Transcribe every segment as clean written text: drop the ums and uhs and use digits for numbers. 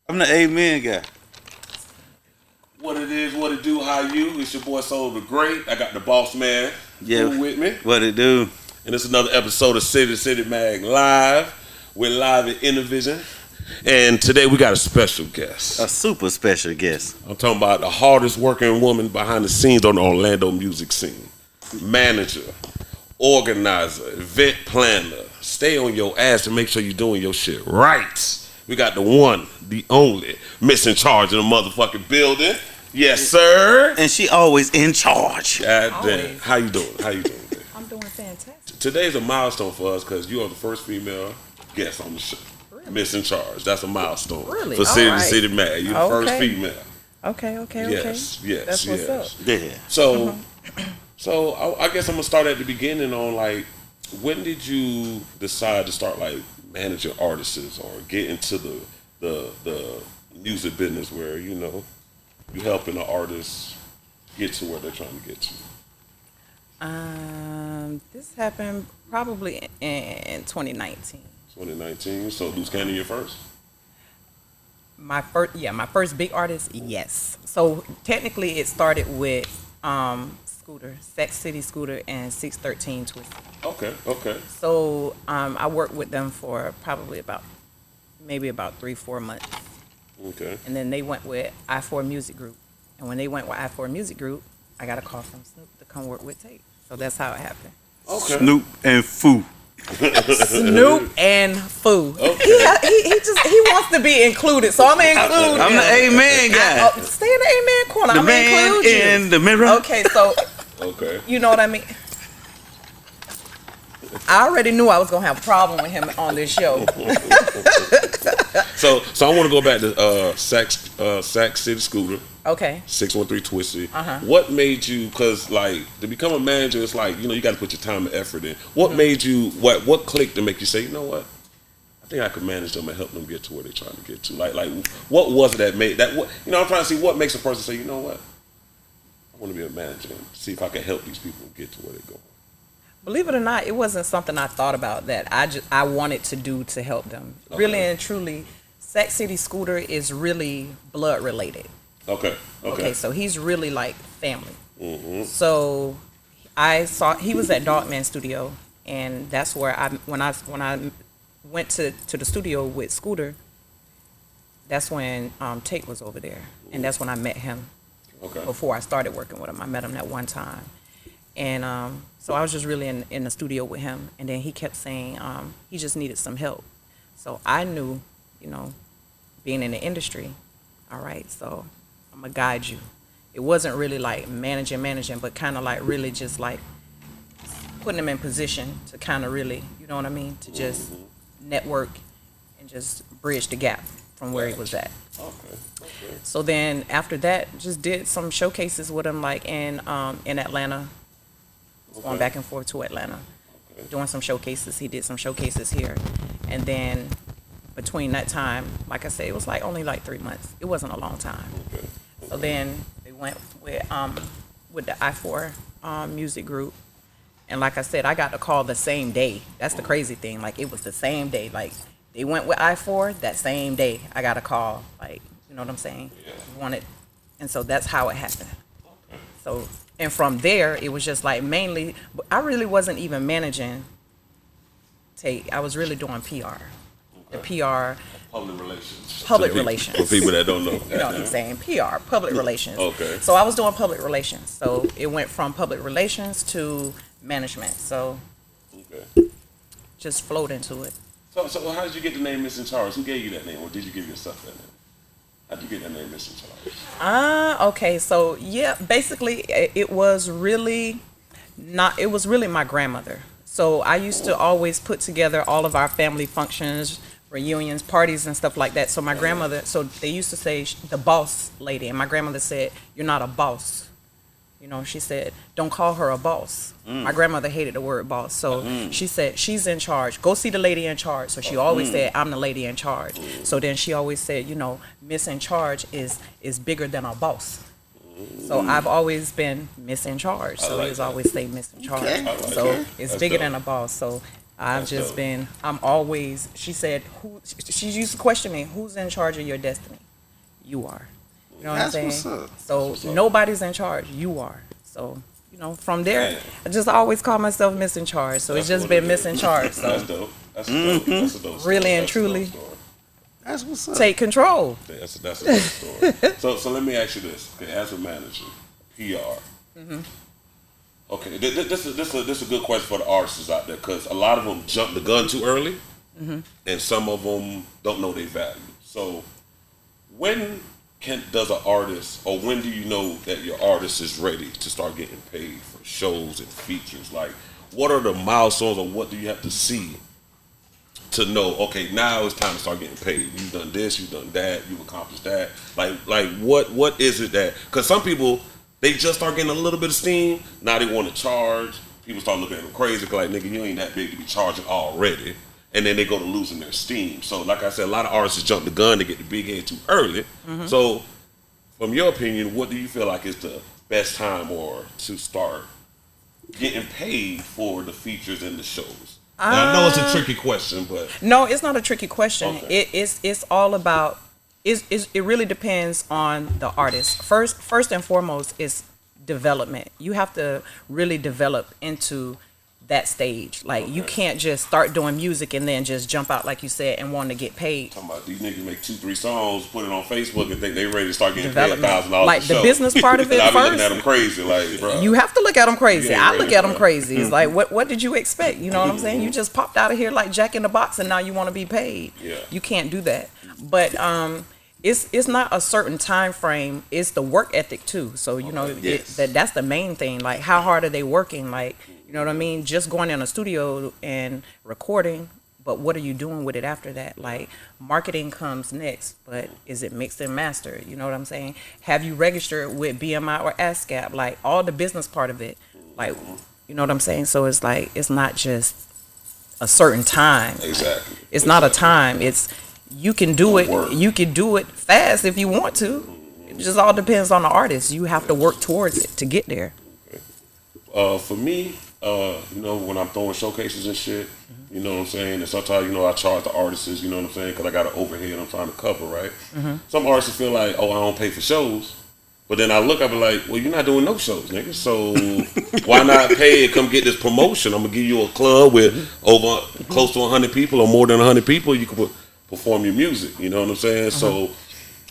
I'm the amen guy. What it is, what it do, how you? It's your boy Soul the Great. I got the boss man with me. What it do? And it's another episode of City Mag Live. We're live at InnerVision. And today we got a special guest. A super special guest. I'm talking about the hardest working woman behind the scenes on the Orlando music scene. Manager, organizer, event planner. Stay on your ass to make sure you're doing your shit right. We got the one, the only, Miss in Charge in the motherfucking building. Yes, sir. And she always in charge. God damn. How you doing? How you doing? I'm doing fantastic. Today's a milestone for us because you are the first female guest on the show. Really? Miss in Charge. That's a milestone. Really? For City Mag. You're the first female. Okay. Yes. That's what's up. Yeah. So I guess I'm gonna start at the beginning on like, when did you decide to start like managing artists or get into the music business where you helping the artists get to where they're trying to get to? This happened probably in 2019. 2019. So who's Candy your first? My first big artist, yes. So technically, it started with Scooter, Sex City Scooter, and 613 Twisted. Okay. So I worked with them for probably about 3-4 months. Okay. And then they went with I4 Music Group. And when they went with I4 Music Group, I got a call from Snoop to come work with Tate. So that's how it happened. Okay. Snoop and Foo. Snoop and Foo. Okay. He wants to be included, so I'm gonna include I'm him. the amen guy. Stay in the amen corner. The I'm man gonna include you. in the mirror. Okay, so Okay. you know what I mean. I already knew I was gonna have a problem with him on this show. So I want to go back to Sac City Scooter. Okay. 613 Twisty. Uh-huh. What made you? Because like to become a manager, it's like you got to put your time and effort in. What made you? What clicked to make you say, you know what? I think I could manage them and help them get to where they're trying to get to. Like what was it that made that? What I'm trying to see what makes a person say, you know what? I want to be a manager and see if I can help these people get to where they're going. Believe it or not, it wasn't something I thought about that I wanted to do to help them. Okay. Really and truly, Sac City Scooter is really blood related. Okay. So he's really like family. Mm-hmm. So I saw he was at Dogman Studio, and that's where when I went to the studio with Scooter. That's when Tate was over there, and that's when I met him. Okay. Before I started working with him, I met him that one time, and so I was just really in the studio with him, and then he kept saying he just needed some help. So I knew, being in the industry, all right, so I'm gonna guide you. It wasn't really like managing, but kind of like really just like putting him in position to kind of really, you know what I mean, to just network and just bridge the gap from where he was at. Okay. So then after that, just did some showcases with him, like in Atlanta, going back and forth to Atlanta, doing some showcases. He did some showcases here, and then between that time, like I said, it was like only like 3 months. It wasn't a long time. Okay. So then they went with the I4 Music Group, and like I said, I got the call the same day. That's the crazy thing. Like it was the same day. Like they went with I4 that same day. I got a call. Like, you know what I'm saying? Yeah. And so that's how it happened. So, and from there, it was just like mainly, I really wasn't even managing Tate. I was really doing PR. The PR. Public relations. For people that don't know. You know what I'm saying? PR, public relations. Okay. So I was doing public relations. So it went from public relations to management. So just flowed into it. So how did you get the name Miss in Charge? Who gave you that name, or did you give yourself that name? How did you get that name Miss in Charge? Okay. So yeah, basically it was really my grandmother. So I used to always put together all of our family functions, reunions, parties, and stuff like that. So my grandmother, so they used to say the boss lady, and my grandmother said, "You're not a boss." She said, "Don't call her a boss." My grandmother hated the word boss, so she said, "She's in charge. Go see the lady in charge." So she always said, "I'm the lady in charge." So then she always said, Miss in charge is bigger than a boss. So I've always been Miss in charge. So he always say Miss in charge. Okay. So it's bigger than a boss. So I've That's just dope. been, I'm always, she said, she used to question me, who's in charge of your destiny? You are. You know what I'm That's saying? what's up. So That's what's up. nobody's in charge. You are. So, from there, Man. I just always call myself Miss in Charge. So it's That's just what it been Miss in is. Charge. That's So dope. That's a dope. That's a dope story. Really and That's a dope truly. story. That's what's up. take control. That's a dope story. So let me ask you this. Okay, as a manager, PR. Okay, this is a good question for the artists out there because a lot of them jump the gun too early, and some of them don't know their value. So when does an artist, or when do you know that your artist is ready to start getting paid for shows and features? Like, what are the milestones, or what do you have to see to know? Okay, now it's time to start getting paid. You've done this, you've done that, you've accomplished that. Like what is it that? Because some people, they just start getting a little bit of steam. Now they want to charge. People start looking at them crazy, like, nigga, you ain't that big to be charging already. And then they go to losing their steam. So, like I said, a lot of artists jump the gun to get the big head too early. So, from your opinion, what do you feel like is the best time or to start getting paid for the features and the shows? Now, I know it's a tricky question, but No, it's not a tricky question. Okay. It's all about. It really depends on the artist. First and foremost is development. You have to really develop into that stage. Like, you can't just start doing music and then just jump out, like you said, and want to get paid. talking about these niggas make 2-3 songs, put it on Facebook, and think they ready to start getting paid Development. $1,000 Like, a the show. business part of it I be looking first. at them crazy, like, bro. You have to look at them crazy. You ain't I ready, look at them bro. crazy. It's like, what did you expect? You know what I'm saying? You just popped out of here like Jack in the Box, and now you want to be paid. Yeah. You can't do that. But it's not a certain time frame. It's the work ethic too. So Yes. that's the main thing. Like, how hard are they working? Like, you know what I mean? Just going in a studio and recording, but what are you doing with it after that? Like, marketing comes next, but is it mixed and mastered? You know what I'm saying? Have you registered with BMI or ASCAP? Like, all the business part of it. Like, you know what I'm saying? So it's like, it's not just a certain time. Exactly. It's not a time. It's, you can do it. Work. You can do it fast if you want to. It just all depends on the artist. You have to work towards it to get there. For me, when I'm throwing showcases and shit, you know what I'm saying? And sometimes, I charge the artists, you know what I'm saying? Because I got an overhead I'm trying to cover, right? Some artists feel like, oh, I don't pay for shows. But then I look up and like, well, you're not doing no shows, nigga. So why not pay and come get this promotion? I'm going to give you a club with over close to 100 people or more than 100 people. You can perform your music, you know what I'm saying? So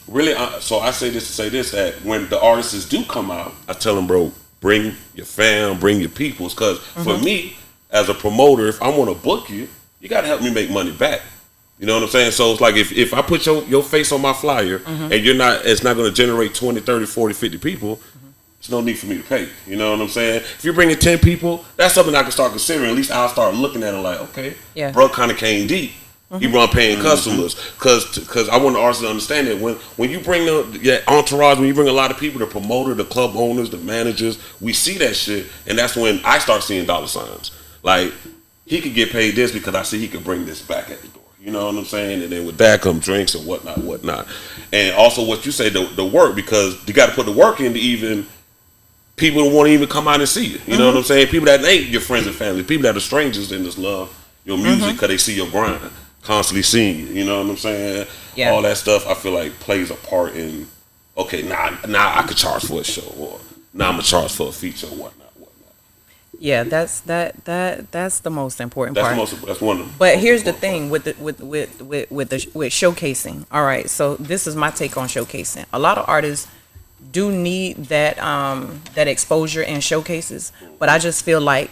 really, so I say this to say this, that when the artists do come out, I tell them, bro, bring your fam, bring your peoples. Because for me, as a promoter, if I want to book you, you got to help me make money back. You know what I'm saying? So it's like, if I put your face on my flyer and it's not going to generate 20, 30, 40, 50 people, there's no need for me to pay. You know what I'm saying? If you're bringing 10 people, that's something I can start considering. At least I'll start looking at it like, okay, Yeah. bro kind of came deep. He run paying customers. Because I want the artists to understand that when you bring the entourage, when you bring a lot of people, the promoter, the club owners, the managers, we see that shit. And that's when I start seeing dollar signs. Like, he could get paid this because I see he could bring this back at the door. You know what I'm saying? And then with that come drinks and whatnot. And also what you say, the work, because you got to put the work in to even people who won't even come out and see you. You know what I'm saying? People that ain't your friends and family, people that are strangers and just love your music because they see your grind, constantly seeing you. You know what I'm saying? Yeah. All that stuff I feel like plays a part in, okay, now I could charge for a show, or now I'm going to charge for a feature or whatnot. Yeah, that's the most important part. That's one of them. But here's the thing with showcasing. All right, so this is my take on showcasing. A lot of artists do need that exposure in showcases, but I just feel like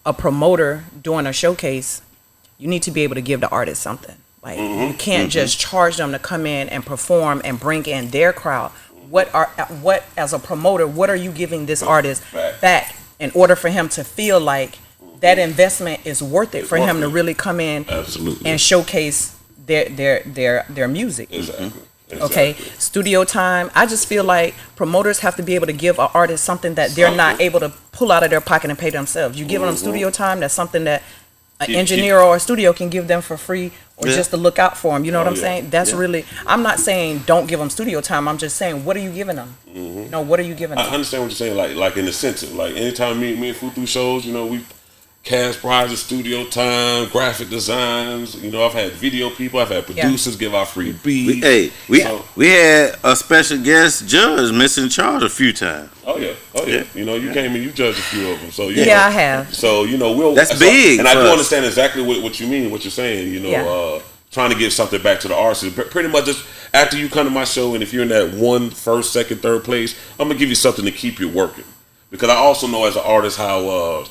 a promoter doing a showcase, you need to be able to give the artist something. Like, you can't just charge them to come in and perform and bring in their crowd. What as a promoter, what are you giving this artist back in order for him to feel like that investment is worth it for him to really come in and showcase their music? Exactly. Okay, studio time. I just feel like promoters have to be able to give an artist something that they're not able to pull out of their pocket and pay themselves. You give them studio time, that's something that an engineer or a studio can give them for free, or just to look out for them. You know what I'm saying? That's really, I'm not saying don't give them studio time. I'm just saying, what are you giving them? What are you giving them? I understand what you're saying. Like in the sense of, like, anytime me and Fu do shows, we cash prizes, studio time, graphic designs. You know, I've had video people, I've had producers give out free beats. We had a special guest judge, Mr. Charge, a few times. Oh yeah. You know, you came in, you judged a few of them. So I have. So you know, that's big. And I do understand exactly what you mean, what you're saying. You know, trying to give something back to the artists. Pretty much just after you come to my show, and if you're in that 1, 1st, 2nd, 3rd place, I'm gonna give you something to keep you working. Because I also know as an artist how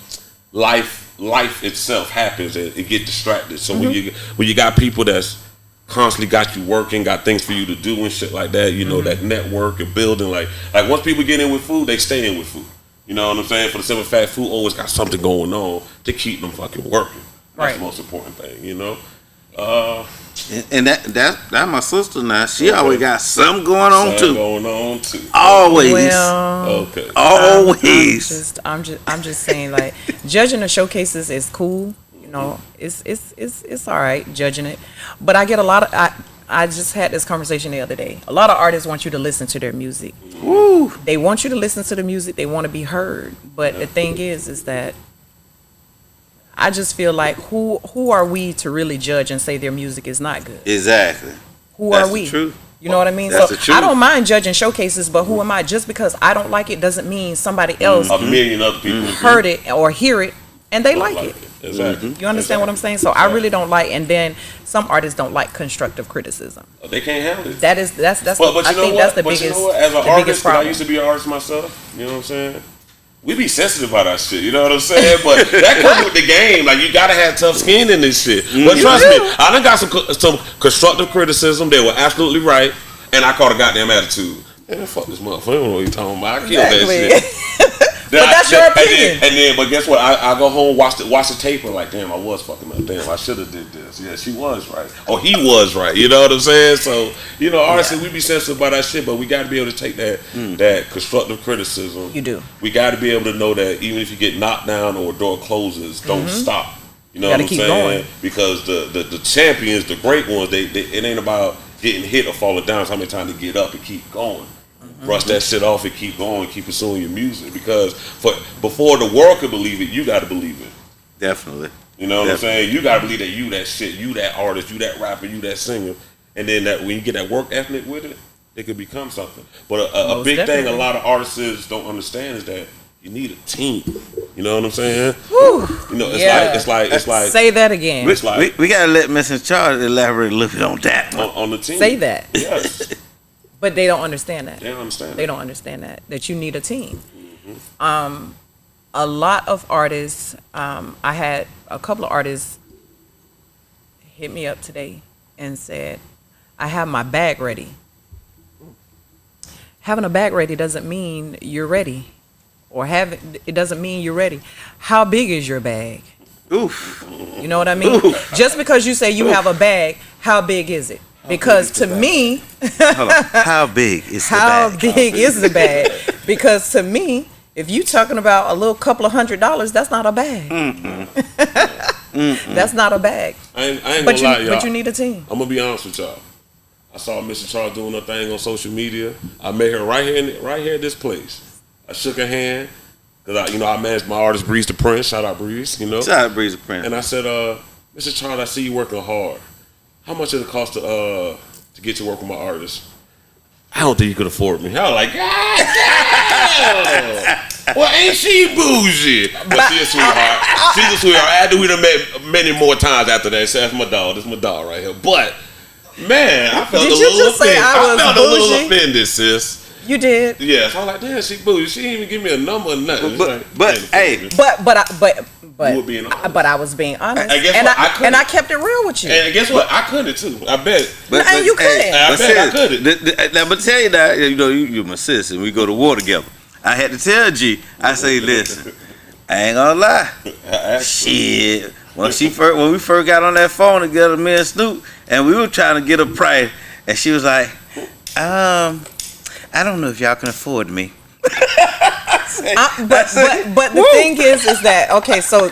life itself happens and it get distracted. So when you got people that's constantly got you working, got things for you to do and shit like that, you know, that network and building, like once people get in with food, they stay in with food. You know what I'm saying? For the simple fact, food always got something going on to keep them fucking working. That's the most important thing, you know. And that my sister now. She always got something going on too. Always. Well, always. I'm just saying, like, judging the showcases is cool. You know, it's all right judging it, but I get a lot of. I just had this conversation the other day. A lot of artists want you to listen to their music. Woo. They want you to listen to the music. They want to be heard. But the thing is that I just feel like who are we to really judge and say their music is not good? Exactly. Who are we? True. You know what I mean? That's So the truth. I don't mind judging showcases, but who am I? Just because I don't like it doesn't mean somebody else A million other people heard it or hear it and they like it. Exactly. You understand what I'm saying? So I really don't like, and then some artists don't like constructive criticism. They can't handle it. That's But I think that's the biggest. You know what? As an the artist, biggest 'cause I problem. used to be an artist myself. You know what I'm saying? We be sensitive about that shit. You know what I'm saying? But that comes with the game. Like, you gotta have tough skin in this shit. But trust me, I done got some constructive criticism. They were absolutely right, and I caught a goddamn attitude. Man, fuck this motherfucker. I don't know what you talking about. I killed that shit. But that's your opinion. But guess what? I go home, watch the tape, and like, damn, I was fucking up. Damn, I should have did this. Yeah, she was right. Or he was right. You know what I'm saying? So, you know, honestly, we be sensitive about that shit, but we got to be able to take that constructive criticism. You do. We got to be able to know that even if you get knocked down or a door closes, don't stop. You know what I'm saying? Going. Because the champions, the great ones, it ain't about getting hit or falling down. It's how many times to get up and keep going. Brush that shit off and keep going, keep pursuing your music. Because before the world can believe it, you got to believe it. Definitely. You know what I'm saying? You got to believe that you that shit, you that artist, you that rapper, you that singer. And then that when you get that work ethic with it, it could become something. But a big thing a lot of artists don't understand is that you need a team. You know what I'm saying? Whew. You know, it's like say that again. We gotta let Mr. Charles elaborate a little bit on that. On the team. Say that. Yes. But they don't understand that. They don't understand. They don't understand that you need a team. A lot of artists. I had a couple of artists hit me up today and said, "I have my bag ready." Having a bag ready doesn't mean you're ready, or it doesn't mean you're ready. How big is your bag? Oof. You know what I mean? Oof. Just because you say you have a bag, how big is it? Because to me, how big is the bag? How big is the bag? Because to me, if you talking about a little couple of $100, that's not a bag. That's not a bag. I ain't gonna lie, y'all. But you need a team. I'm gonna be honest with y'all. I saw Mr. Charles doing her thing on social media. I met her right here at this place. I shook her hand because I managed my artist Breeze the Prince. Shout out Breeze, you know. Shout out Breeze the Prince. And I said, Mr. Charles, I see you working hard. How much does it cost to get to work with my artist? I don't think you could afford me. I was like, God damn. Well, ain't she bougie? But she's a sweetheart. She's a sweetheart. After we done met many more times after that. So that's my dog. That's my dog right here. But man, I felt Did a you little just say offended. I was felt a little bougie? offended, sis. You did. Yeah, so I was like, damn, she bougie. She didn't even give me a number or nothing. But hey, You were being honest. But I was being honest. And guess what? And I kept it real with you. And guess what? I couldn't too. I bet. And you couldn't. I bet I couldn't. Now, but tell you that, you're my sis, and we go to war together. I had to tell G. I say, listen, I ain't gonna lie. Shit. When we first got on that phone together, me and Snoop, and we were trying to get a price, and she was like, I don't know if y'all can afford me. But the thing is that okay, so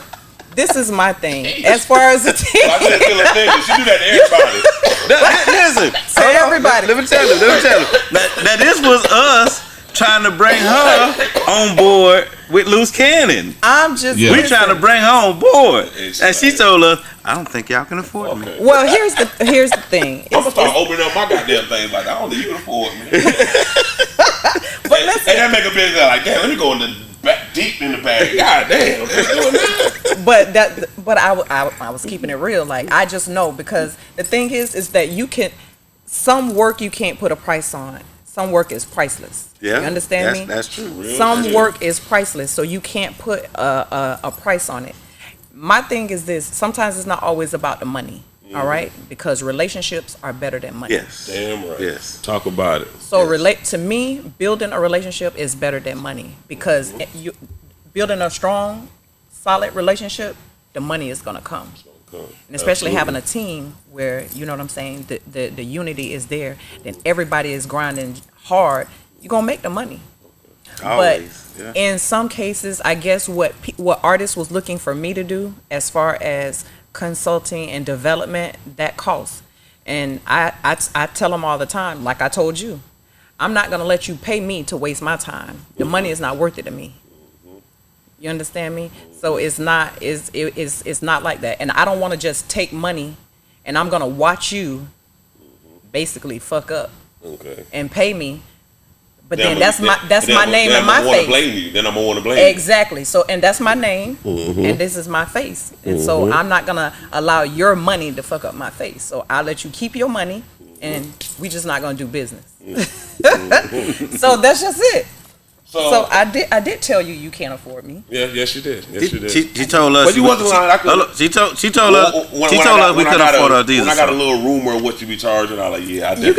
this is my thing as far as the team. I shouldn't feel offended. She do that to everybody. Listen, so everybody. Let me tell you. Now this was us trying to bring her on board with Loose Cannon. I'm just. Yeah. We trying to bring her on board, It's and she like- told us, "I don't think y'all can afford me." Okay. Well, here's the thing. I'm gonna start opening up my goddamn things like I don't think you can afford me. But listen, And that make a business like, damn, let me go in the back, deep in the bag. God damn, let's do it now. but I was keeping it real. Like, I just know, because the thing is that you can, some work you can't put a price on. Some work is priceless. Yeah, you understand me? That's true. Some work is priceless, so you can't put a price on it. My thing is this: sometimes it's not always about the money. All right, because relationships are better than money. Yes. Damn right. Yes. Talk about it. So relate to me, building a relationship is better than money, because you building a strong, solid relationship, the money is gonna come. And especially having a team where, you know what I'm saying, the unity is there, then everybody is grinding hard, you're gonna make the money. Always. But in some cases, I guess what artists was looking for me to do as far as consulting and development, that costs. And I tell them all the time, like I told you, I'm not gonna let you pay me to waste my time. The money is not worth it to me. You understand me? So it's not like that. And I don't want to just take money and I'm gonna watch you basically fuck up and pay me. But then that's my name and my face. Blame you. Then I'm gonna want to blame you. Exactly. So, and that's my name, and this is my face, and so I'm not gonna allow your money to fuck up my face. So I'll let you keep your money, and we just not gonna do business. So that's just it. So I did tell you can't afford me. Yeah, yes you did. Yes you did. She told us. But you wasn't lying. She told us we couldn't afford our diesel. When I got a little rumor of what you be charging, I like, yeah, I You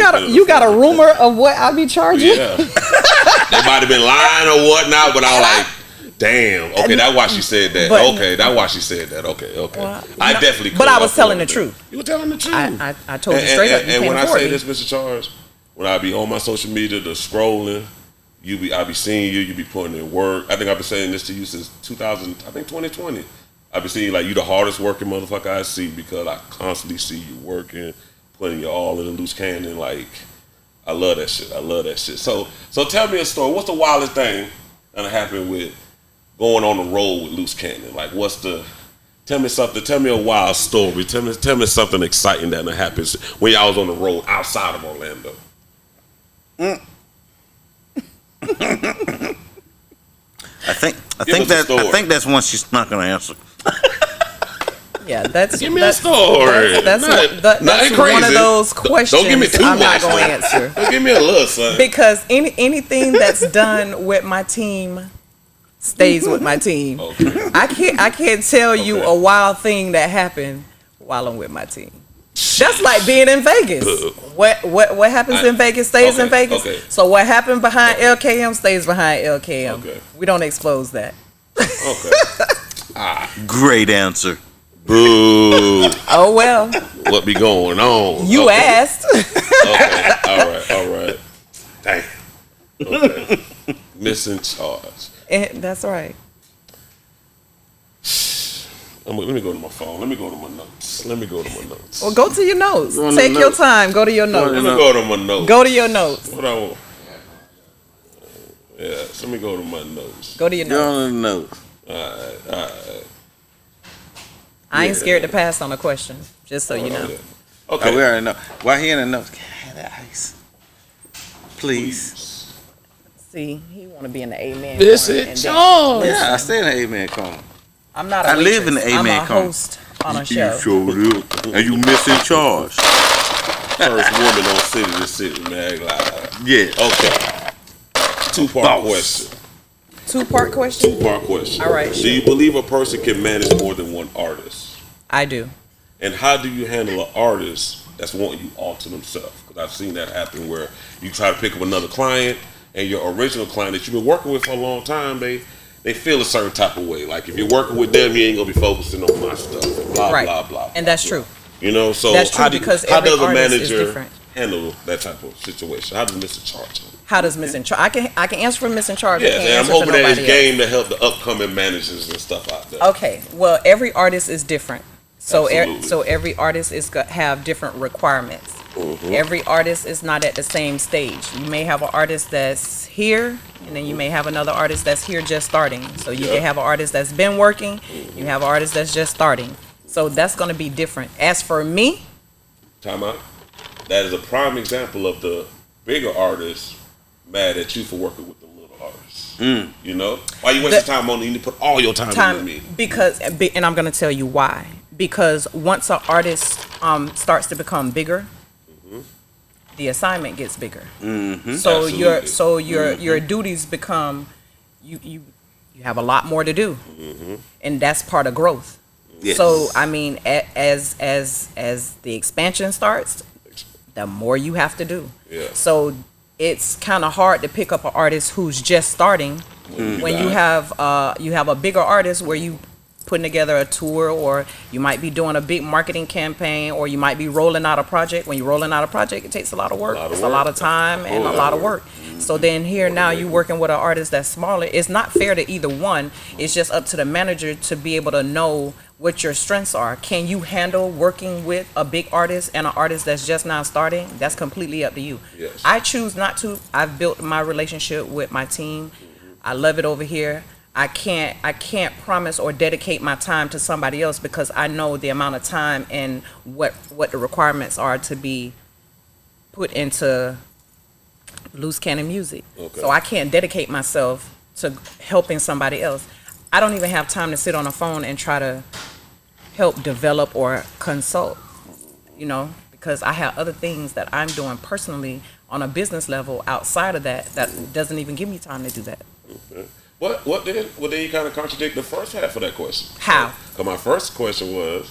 got a rumor of what I be charging? Yeah. They might have been lying or whatnot, but I was like, damn. Okay, that's why she said that. Okay, that's why she said that. Okay. Well, I definitely. But I was telling the truth. You were telling the truth. I told you straight up. And when I say this, Mr. Charles, when I be on my social media, the scrolling. I be seeing you be putting in work. I think I've been saying this to you since 2020. I've been seeing like you the hardest working motherfucker I see, because I constantly see you working, putting your all in a Loose Cannon. Like, I love that shit. So tell me a story. What's the wildest thing that happened with going on the road with Loose Cannon? Like, tell me something. Tell me a wild story. Tell me something exciting that happens when y'all was on the road outside of Orlando. I think that's one she's not gonna answer. Yeah, that's give me a story. That's one of those questions. Don't give me too I'm much. not going to answer. Don't give me a little son. Because anything that's done with my team stays with my team. Okay. I can't tell you a wild thing that happened while I'm with my team. That's like being in Vegas. What happens in Vegas stays in Vegas. Okay. So what happened behind LKM stays behind LKM. Okay. We don't expose that. Okay. Great answer. Boo. Oh well. What be going on? You asked. Okay. All right. Dang. Okay. Missing charge. That's right. Let me go to my phone. Let me go to my notes. Well, go to your notes. Take your time. Go to your notes. Let me go to my notes. Go to your notes. What I want? Yeah, so let me go to my notes. Go to your notes. All right. I ain't scared to pass on a question, just so you know. Okay. We already know. Why he in the notes? Can I have that ice? Please. See, he want to be in the amen. Visit Charles. Yeah, I stay in the amen corner. I'm not. I live in the amen I'm a corner. host on a show. You showed up, and you missing charge. First woman on City to City Mag Live. Yeah. Okay. Two-part question. Two-part question? Two-part question. All right. Do you believe a person can manage more than one artist? I do. And how do you handle an artist that's wanting you all to themselves? Because I've seen that happen where you try to pick up another client, and your original client that you've been working with for a long time, they feel a certain type of way. Like, if you're working with them, you ain't gonna be focusing on my stuff. And blah, right. blah, blah. And that's true. You know, so that's true, how because how every does a artist is manager different. handle that type of situation? How does Mr. Charge handle? How does Miss in Charge? I can answer for Miss in Charge. Yeah, and I'm hoping that it's game to help the upcoming managers and stuff out there. Okay, well, every artist is different. So Absolutely. so every artist is have different requirements. Every artist is not at the same stage. You may have an artist that's here, and then you may have another artist that's here just starting. So you can have an artist that's been working, you have an artist that's just starting. So that's going to be different. As for me, time out. That is a prime example of the bigger artists mad at you for working with the little artists. You know, why you waste your time on it? You need to put all your time into me. Because, and I'm going to tell you why. Because once an artist starts to become bigger, the assignment gets bigger. So your duties become you have a lot more to do, and that's part of growth. Yes. So I mean, as the expansion starts, the more you have to do. Yeah. So it's kind of hard to pick up an artist who's just starting when you have a bigger artist where you putting together a tour, or you might be doing a big marketing campaign, or you might be rolling out a project. When you're rolling out a project, it takes a lot of work. It's a lot of time and a lot of work. So then here now you're working with an artist that's smaller. It's not fair to either one. It's just up to the manager to be able to know what your strengths are. Can you handle working with a big artist and an artist that's just now starting? That's completely up to you. Yes. I choose not to. I've built my relationship with my team. I love it over here. I can't promise or dedicate my time to somebody else because I know the amount of time and what the requirements are to be put into loose cannon music. Okay. So I can't dedicate myself to helping somebody else. I don't even have time to sit on a phone and try to help develop or consult, you know, because I have other things that I'm doing personally on a business level outside of that doesn't even give me time to do that. Okay. What then? Well, then you kind of contradict the first half of that question. How? Because my first question was,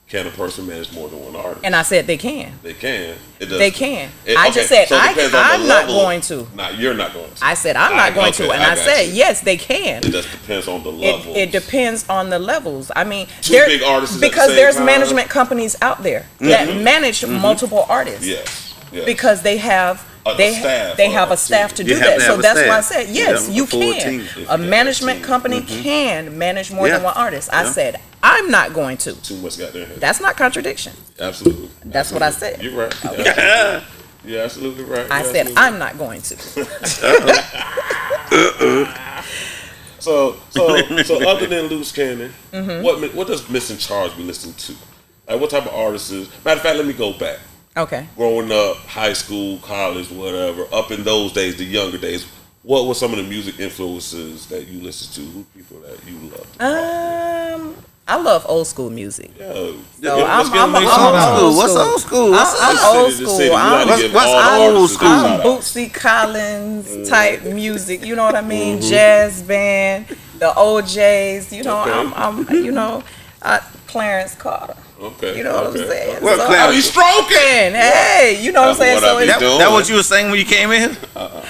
can a person manage more than one artist? And I said they can. They can. They can. I just said I'm not going to. No, you're not going to. I said I'm not going to, and I said yes, they can. It just depends on the levels. It depends on the levels. I mean, Two big artists because there's time. management companies out there that manage multiple artists. Yes. Because they have. They have a staff to do that. So that's why I said, yes, you can. A management company can manage more than one artist. I said, I'm not going to. Too much got there. That's not contradiction. Absolutely. That's what I said. You're right. Okay. You're absolutely right. I said, I'm not going to. So other than loose cannon, what does Missing Charge be listening to? Like, what type of artists is? Matter of fact, let me go back. Okay. Growing up, high school, college, whatever, up in those days, the younger days, what were some of the music influences that you listened to? Who people that you loved? I love old school music. Yeah. So I'm old school. What's old school? I'm old school. What's old school? I'm Bootsy Collins type music. You know what I mean? Jazz band, the OJs. You know, I'm Clarence Carter. Okay. You know what I'm saying? Well, How you stroking? Hey, you know what I'm saying? So that what you were saying when you came in here?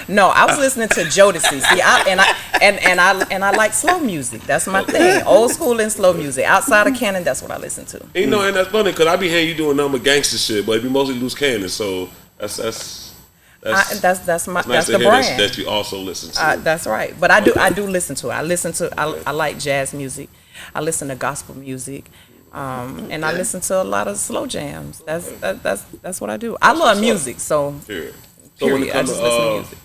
No, I was listening to Jodeci. See, I like slow music. That's my thing. Old school and slow music. Outside of canon, that's what I listen to. You know, and that's funny because I be hearing you doing number gangster shit, but it be mostly loose cannon. So that's nice the brand that you also listen to. That's right. But I do listen to it. I like jazz music. I listen to gospel music. And I listen to a lot of slow jams. That's what I do. I love music, so period. I just listen to music.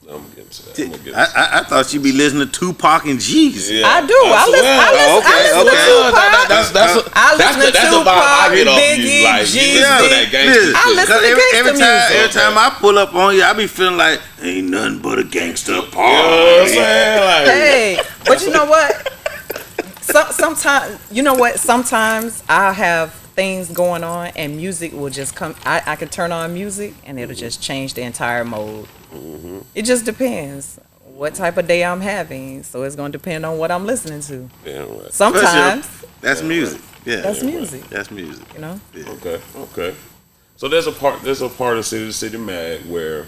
I'm gonna get into that. I thought you'd be listening to Tupac and Jeezy. Yeah. I do. I listen to Tupac. That's the vibe I get off Biggie, you. Like, Jeezy. I listen to gangsta music. Every time I pull up on you, I be feeling like ain't nothing but a gangster party. You know what I'm saying? Like, hey, but you know what? Sometimes I have things going on and music will just come. I can turn on music and it'll just change the entire mode. It just depends what type of day I'm having. So it's going to depend on what I'm listening to. Yeah, right. Sometimes that's music. Yeah, that's music. That's music. You know. Yeah. Okay. So there's a part of City Mag where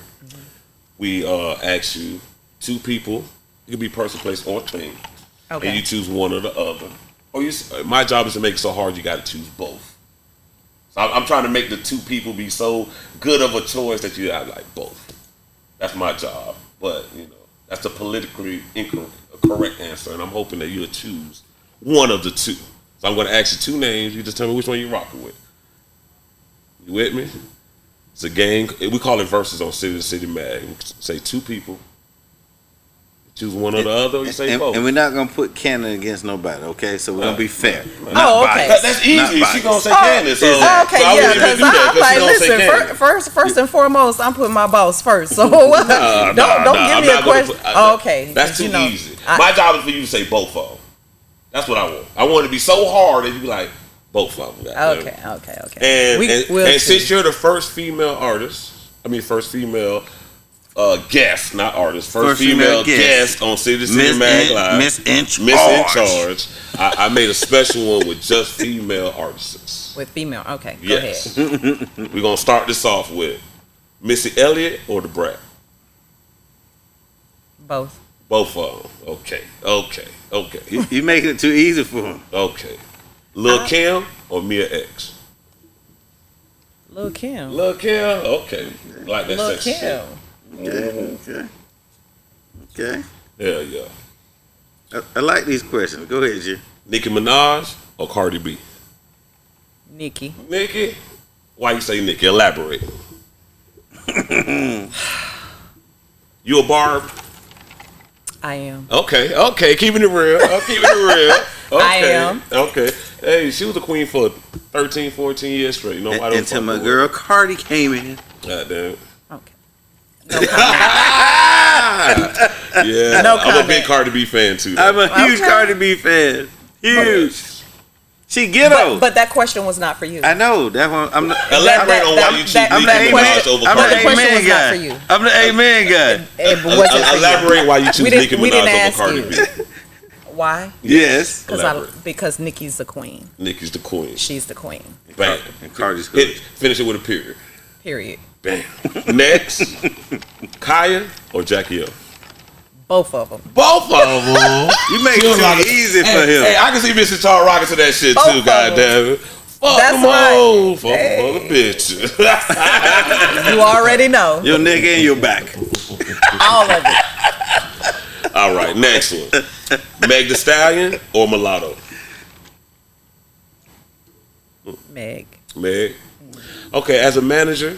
we ask you two people. It could be person, place, or thing. Okay. And you choose one or the other. My job is to make it so hard you got to choose both. So I'm trying to make the two people be so good of a choice that you have like both. That's my job. But, that's the politically correct answer. And I'm hoping that you'll choose one of the two. So I'm going to ask you two names. You just tell me which one you're rocking with. You with me? It's a game. We call it verses on City to City Mag. We say two people. Choose one or the other, or you say both. And we're not going to put Cannon against nobody, okay? So we're going to be fair. Okay. That's easy. She's going to say Cannon. So, okay, so yeah, because I'm like, listen, first and foremost, I'm putting my boss first. So don't give me a question. Okay. That's too easy. My job is for you to say both of them. That's what I want. I want it to be so hard that you be like, both of them. Okay. And since you're the first female guest, not artist, first female guest on City to City Mag Live, Miss in Charge. I made a special one with just female artists. With female, okay. Yes. Go ahead. We're gonna start this off with Missy Elliott or the Brat. Both. Both of them. Okay. You making it too easy for him. Okay. Lil' Kim or Mia X? Lil' Kim. Okay. Like that Lil' sexy shit. Kim. Okay. Hell yeah. I like these questions. Go ahead, G. Nicki Minaj or Cardi B? Nikki. Nicki? Why you say Nicki? Elaborate. You a Barb? I am. Okay. Keeping it real. Okay. I am. Okay. Hey, she was a queen for 13, 14 years straight. You know why? Until my girl Cardi came in. God damn. Okay. No comment. Yeah. No I'm a big Cardi B fan too. I'm a huge Cardi B fan. Huge. She ghetto. But that question was not for you. I know. That one. I'm the, Elaborate on why you choose Nicki Minaj over I'm Cardi the B. question was amen not for guy. you. I'm the amen guy. Elaborate why you choose Nicki We didn't Minaj ask over you. Cardi B. Why? Yes. Because Nikki's the queen. Nicki's the queen. She's the queen. Bam. And Cardi's good. Finish it with a period. Period. Bam. Next, Kaya or Jackie O? Both of them. Both of them. You make it too easy for him. Hey, I can see Mr. Charles rocking to that shit Both too, of goddamn it. Fuck That's them right. all. Fuck Hey. them bitches. You already know. Your neck and your back. All of it. All right, next one. Meg Thee Stallion or Mulatto? Meg. Meg. Okay, as a manager,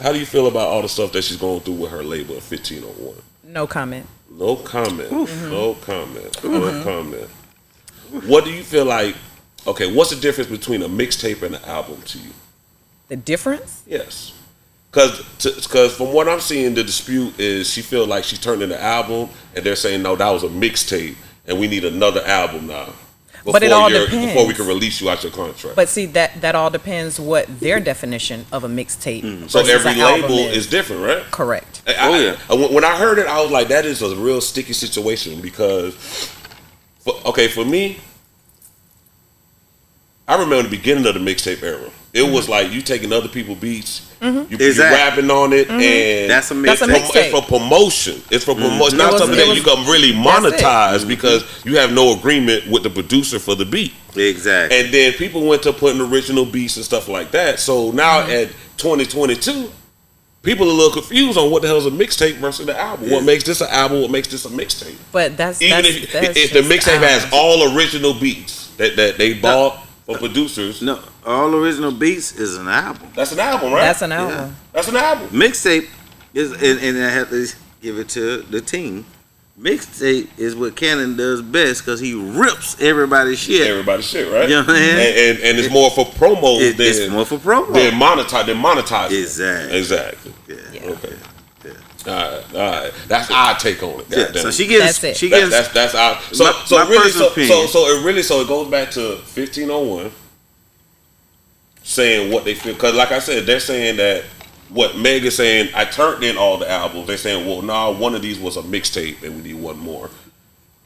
how do you feel about all the stuff that she's going through with her label at 1501? No comment. No comment. No comment. No comment. What do you feel like? Okay, what's the difference between a mixtape and an album to you? The difference? Yes, because from what I'm seeing, the dispute is she feel like she turned in the album, and they're saying no, that was a mixtape, and we need another album now. But it all depends. Before we can release you out your contract. But see, that all depends what their definition of a mixtape. So versus every an album label is different, right? Correct. When I heard it, I was like, that is a real sticky situation because, for me, I remember the beginning of the mixtape era. It was like you taking other people's beats, you rapping on it, and that's a mixtape. It's for promotion. It's for promotion. It's not something that you can really monetize because you have no agreement with the producer for the beat. Exactly. And then people went to putting original beats and stuff like that. So now at 2022, people are a little confused on what the hell is a mixtape versus the album. What makes this an album? What makes this a mixtape? But that's Even if the mixtape has all original beats that they bought for producers. No, all original beats is an album. That's an album, right? That's an album. Yeah. That's an album. Mixtape is, and I have to give it to the team. Mixtape is what Cannon does best because he rips everybody's shit. Everybody's shit, right? You know what I mean? And it's more for promo It's more for promo. than monetize. Exactly. Yeah. Yeah. Okay. Yeah. All right. That's our take on it. Yeah. So she gives. That's it. She gives. That's our. So it goes back to 1501, saying what they feel. Because like I said, they're saying that what Meg is saying. I turned in all the albums. They're saying, well, no, one of these was a mixtape, and we need one more.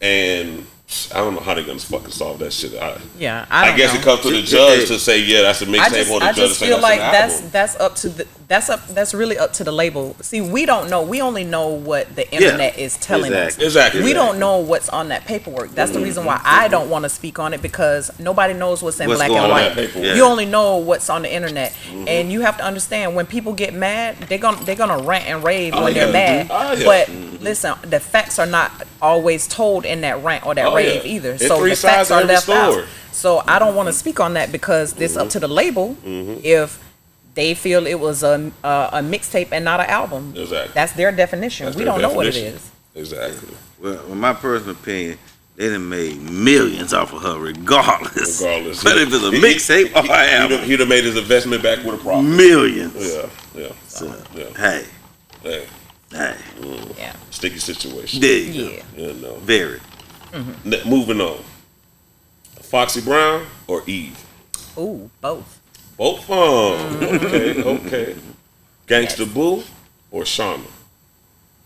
And I don't know how they're gonna fucking solve that shit. I guess it comes to the judge to say, yeah, that's a mixtape, or the I judge to just say feel like that's an album. that's really up to the label. See, we don't know. We only know what the internet is telling us. Exactly. We don't know what's on that paperwork. That's the reason why I don't want to speak on it, because nobody knows what's in black and white. You only know what's on the internet, and you have to understand when people get mad, they're gonna rant and rave when they're mad. But listen, the facts are not always told in that rant or that rave either. It's so three the facts sides are of every left story. out. So I don't want to speak on that because it's up to the label if they feel it was a mixtape and not an album. Exactly. That's their definition. We don't know what it is. Exactly. Well, in my personal opinion, they done made millions off of her regardless. But if it's a mixtape or an album, he'd have made his investment back with a profit. Millions. Yeah. So, Hey. Yeah. Sticky situation. Yeah. You know. Very. Moving on. Foxy Brown or Eve? Ooh, both. Both of them. Okay. Gangsta Boo or Shauna?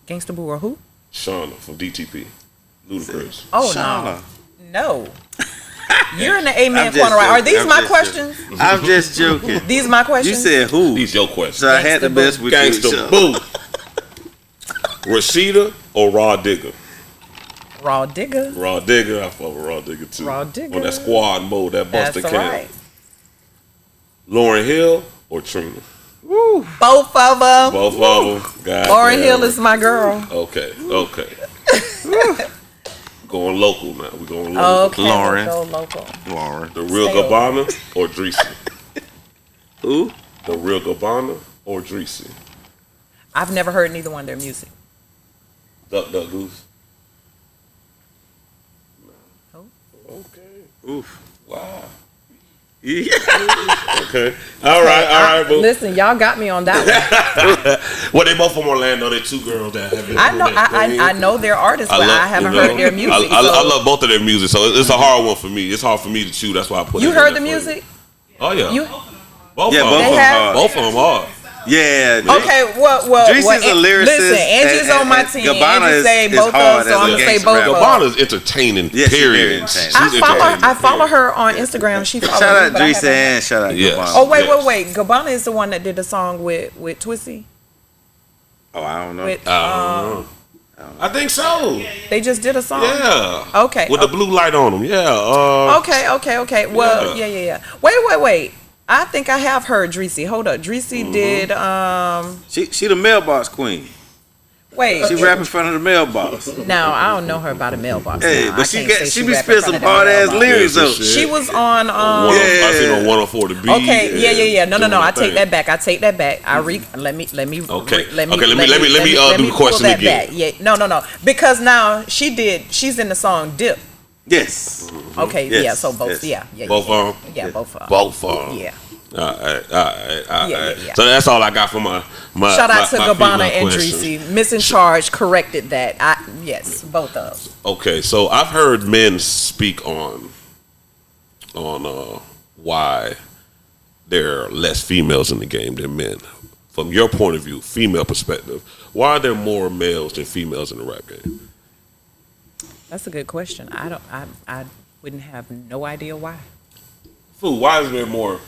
Gangsta Boo or who? Shauna from DTP. Ludacris. Oh, Shauna. no. You're in the amen corner, right? Are these my questions? I'm just joking. These my questions? You said who? These your questions. So I had the best with Gangsta Boo. Rashida or Raw Digger? Raw Digger. Raw Digger. I fuck with Raw Digger too. Raw Digger. On that squad mode, that Buster That's Cam. right. Lauryn Hill or Trina? Woo. Both of them. Both of them. God Lauryn damn. Hill is my girl. Okay. Going local now. We're going local. Okay, Lauren. we'll go local. Lauren. The Real Stay Gabbana or Dreesy? Who? The Real Gabbana or Dreesy? I've never heard neither one of their music. Duck Goose. Oh. Okay. Oof. Wow. Yeah. Okay. All right. Boo. Listen, y'all got me on that one. Well, they both from Orlando. They're two girls that have been. I know their artists, but I haven't heard their music. I love both of their music, so it's a hard one for me. It's hard for me to choose. That's why I put. You it heard in the there for music? Oh yeah. Both Yeah, of both them. of them hard. Both of them hard. Yeah. Okay, well, Dreesy's a lyricist. Listen, Angie's and on my team. Gabbana Angie say is both of hard them, so as a I'm gonna say gangster both rapper. of them. Gabbana's entertaining. Yes, she's very Period. entertaining. She's entertaining. I follow her on Instagram. She follows Shout me, out but I Dreesy haven't- and shout out Yes. Gabbana. Oh wait. Gabbana is the one that did the song with Twissy. Oh, I don't know. With I think so. they just did a song. Yeah. Okay. With the blue light on them. Yeah. Okay. Well, yeah. Wait. I think I have heard Dreesy. Hold up. Dreesy did She the mailbox queen. wait. She rap in front of the mailbox. Now I don't know her about a mailbox. Hey, now. I but she can't say be rap in spitting front some of that hard ass mailbox. lyrics Yeah, though. shit. She was on I seen on 104 the beat. Okay, yeah. No. Doing I her take thing. that back. Let me. Okay. Let me the question pull that again. back. Yeah. No. Because now she's in the song Dip. Yes. Okay. Yes, Yeah. So both. yes. Yeah. Both of them. Yeah. Both of them. Both of them. Yeah. All right. Yeah. So that's all I got for my Shout out to my Gabbana female and questions. Dreesy. Missing Charge corrected that. Yes, both of them. Okay, so I've heard men speak on why there are less females in the game than men. From your point of view, female perspective, why are there more males than females in the rap game? That's a good question. I wouldn't have no idea why. Fool, why is there more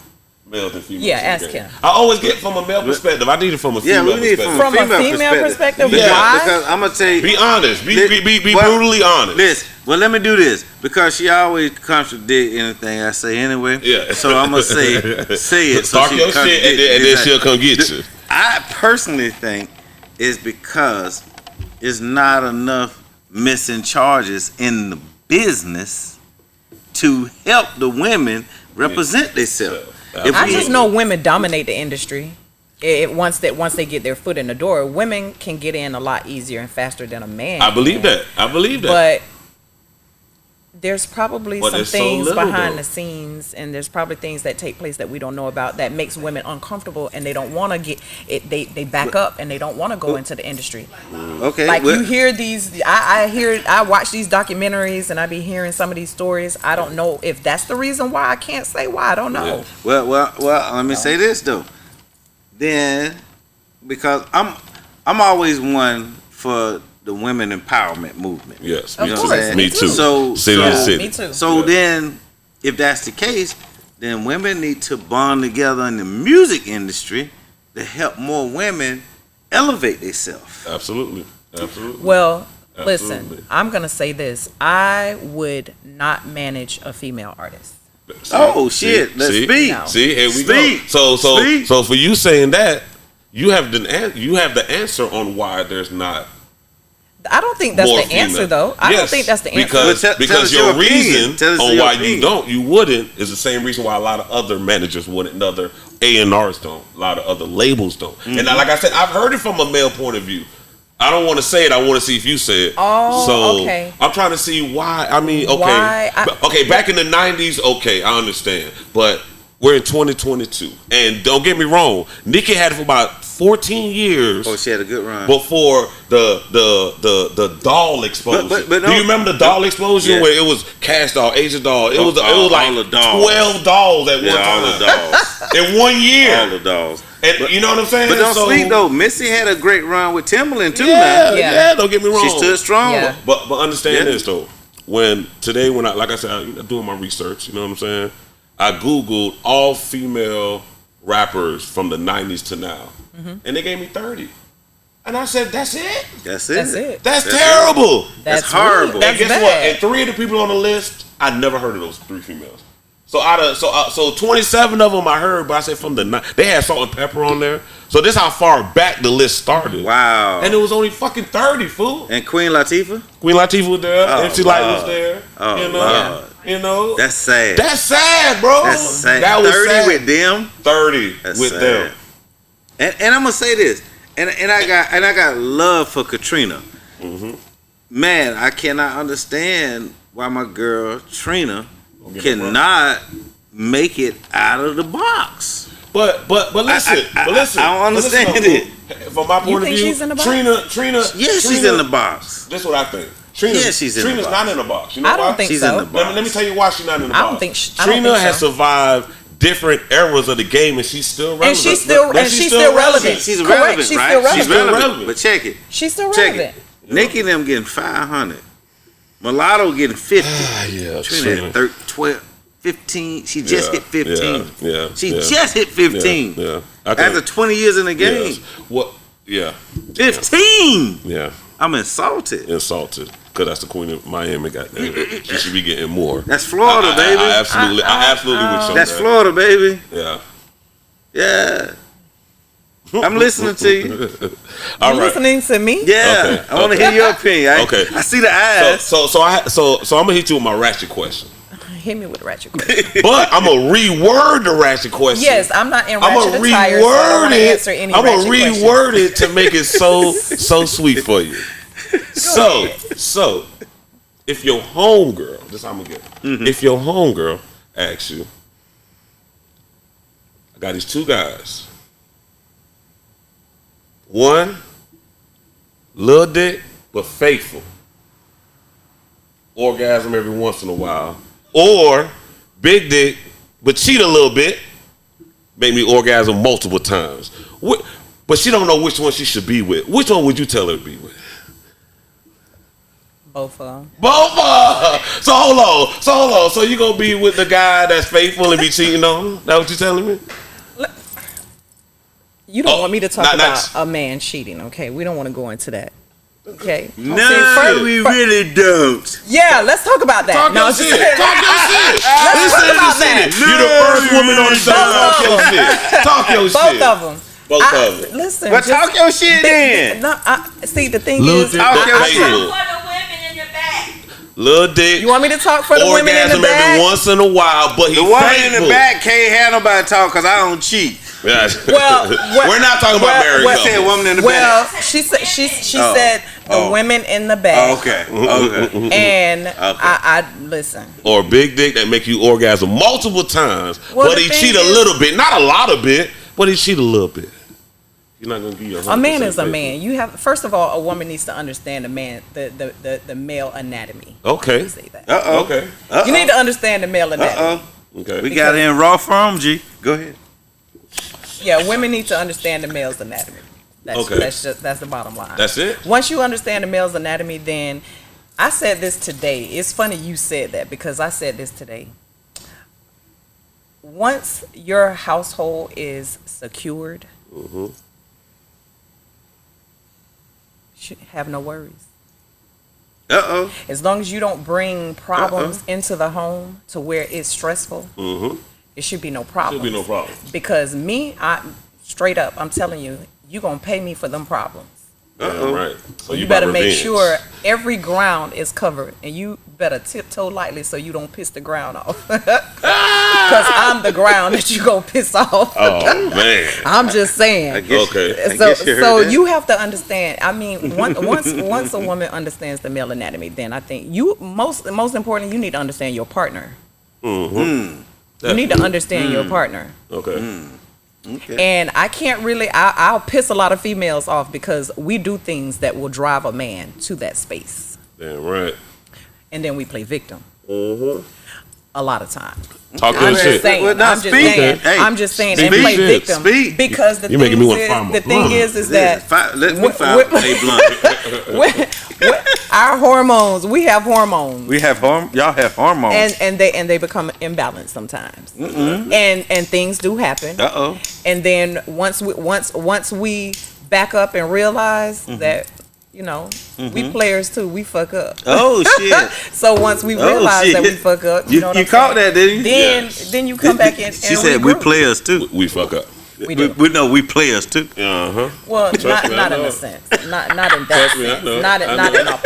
males than females? Yeah, in the ask game? him. I always get from a male perspective. I need it from a Yeah, female we need perspective. From a female perspective, Yeah, why? Because I'm gonna tell you. Be honest. Be Well, brutally honest. Listen, well, let me do this because she always contradict anything I say anyway. Yeah. So I'm gonna say it. So Start she your shit contradict and then exactly. she'll come get you. I personally think it's because it's not enough missing charges in the business to help the women represent themselves. I just know women dominate the industry. Once they get their foot in the door, women can get in a lot easier and faster than a man. I believe can. that. But there's probably But some it's so things little, behind though. the scenes, and there's probably things that take place that we don't know about that makes women uncomfortable, and they don't want to get it. They back up and they don't want to go into the industry. Okay, Like well, you hear these, I watch these documentaries and I be hearing some of these stories. I don't know if that's the reason why. I can't say why. I don't know. Yeah. Well. Let me say this though. Then, because I'm always one for the women empowerment movement. Yes, Of me course, too. me Me too. too. So- City to so- city. Me too. So Yeah. then, if that's the case, then women need to bond together in the music industry to help more women elevate themselves. Absolutely. Well, Absolutely. listen, I'm going to say this. I would not manage a female artist. See? Oh, shit. Let's speak. No. See, here we Speak. go. Speak. So for you saying that, you have the answer on why there's not I don't think that's more the answer, female. though. I don't Yes, think that's the answer. because Well, tell because us your your opinion. reason Tell us on your why opinion. you wouldn't is the same reason why a lot of other managers wouldn't, and other A&Rs don't. A lot of other labels don't. And like I said, I've heard it from a male point of view. I don't want to say it. I want to see if you say it. Oh, so okay. I'm trying to see why. I mean, okay. Okay, back in the 90s, okay, I understand. But we're in 2022. And don't get me wrong, Nicki had it for about 14 years. Oh, she had a good run. Before the doll explosion. But do you remember the doll explosion where it was Cash Doll, Asian Doll? It was like 12 dolls at one time. All the dolls. In 1 year. All the dolls. And you know what I'm saying? But don't sleep though. Missy had a great run with Timberland too. Yeah, don't get me wrong. She stood strong. Yeah. But understand this though. When I like I said, I'm doing my research. You know what I'm saying? I googled all female rappers from the 90s to now, and they gave me 30. And I said, "That's it. That's it. That's it. That's terrible. That's horrible." Really, And guess what? And 3 of the people on the list, I never heard of those 3 females. So 27 of them I heard, but I said from they had Salt and Pepper on there. So this how far back the list started. Wow. And it was only fucking 30, fool. And Queen Latifah? Queen Latifah was there. Oh, MC Light was there. Oh, you know, Lord. you know. That's sad. That's sad, bro. That's sad. That was 30 sad. with them. 30 That's with sad. them. And I'm gonna say this, and I got love for Katrina. Man, I cannot understand why my girl Trina cannot make it out of the box. But listen, I don't understand it. From my point of think view, she's in the box? Trina. Yes, she's in the box. That's what I think. She's in the box. not in the box. You know I don't why? think She's so. in the box. Let me tell you why she's not in the box. I don't think Trina has so. survived different eras of the game, and she's still relevant. And she's still relevant. She's Correct, relevant, she's right? still relevant. She's relevant. But check it. She's still Check relevant. it. Nicki and them getting 500. Mulatto getting 50. Yeah, Trina had 12, 15. She just hit 15. She just hit 15. Yeah. After 20 years in the game. What? Yeah. 15. Yeah. I'm insulted. Because that's the queen of Miami. Goddamn. She should be getting more. That's Florida, baby. I absolutely would show That's that. Florida, baby. Yeah. Yeah. I'm listening to you. All You right. listening to me? Yeah. Okay, I want to okay. hear your opinion. Okay. I see the eyes. So I'm gonna hit you with my ratchet question. Hit me with a ratchet question. But I'm gonna reword the ratchet question. Yes, I'm not in I'm ratchet gonna attire, so I don't want to answer any I'm gonna ratchet questions. reword it to make it so sweet for you. So if your homegirl, this is how I'm gonna get it. If your homegirl asks you, I got these 2 guys. One, little dick, but faithful. Orgasm every once in a while. Or big dick, but cheat a little bit. Make me orgasm multiple times. But she don't know which one she should be with. Which one would you tell her to be with? Both of them. Both of them. So hold on. So you gonna be with the guy that's faithful and be cheating on him? That what you telling me? You don't want me to talk not- about a man cheating, okay? We don't want to go into that. Okay. No, we really don't. Yeah, let's talk about that. Talk your shit. Talk your shit. Let's talk about that. You're the first woman on the show to talk your shit. Talk your shit. Both of them. Both of them. Listen. Well, talk your shit then. No, see, the thing Little is, dick, talk your faithful. shit. For the women in the back. Little dick. you want me to talk for the women in the Orgasm every back? once in a while, but he The woman faithful. in the back can't have nobody talk because I don't cheat. Yeah. Well, we're not talking about married well, couples. Said woman in the Well, back. she said Oh. said the women in the back. Oh, okay. And I listen. Or big dick that make you orgasm multiple times, Well, but the he thing cheat a is- little bit, not a lot of bit, but he cheat a little bit. You're not gonna give you A man is a faithful. man. You have first of all, a woman needs to understand the male anatomy. Okay. Let me say that. Okay. You need to understand the male anatomy. Okay. We got it in raw form, G. Go ahead. Yeah, women need to understand the male's anatomy. Okay. That's the bottom line. That's it. Once you understand the male's anatomy, then I said this today. It's funny you said that because I said this today. Once your household is secured, you should have no worries. As long as you don't bring problems into the home to where it's stressful, it should be no problem. Should be no problem. Because I straight up, I'm telling you, you gonna pay me for them problems. Right. So You better make sure every ground is covered, and you better tiptoe lightly so you don't piss the ground off. because I'm the ground that you gonna piss off. Oh man. I'm just saying. Okay. So you have to understand. I mean, once a woman understands the male anatomy, then I think most importantly, you need to understand your partner. Mm-hmm. You need to understand your partner. Okay. Okay. And I can't really. I'll piss a lot of females off because we do things that will drive a man to that space. Damn right. And then we play victim. Mm-hmm. A lot of times. Talk I'm that just shit. saying. I'm just saying. And play victim because the thing is that let me file a blunt. Our hormones. We have hormones. Y'all have hormones. And they become imbalanced sometimes. And things do happen. And then once we back up and realize that. We players too. We fuck up. Oh shit! So once we realize that we fuck up, you caught that, didn't you? Then you come back in. She said we players too. We fuck up. We do. We know we players too. Well, not in a sense. Not in that sense. Not in a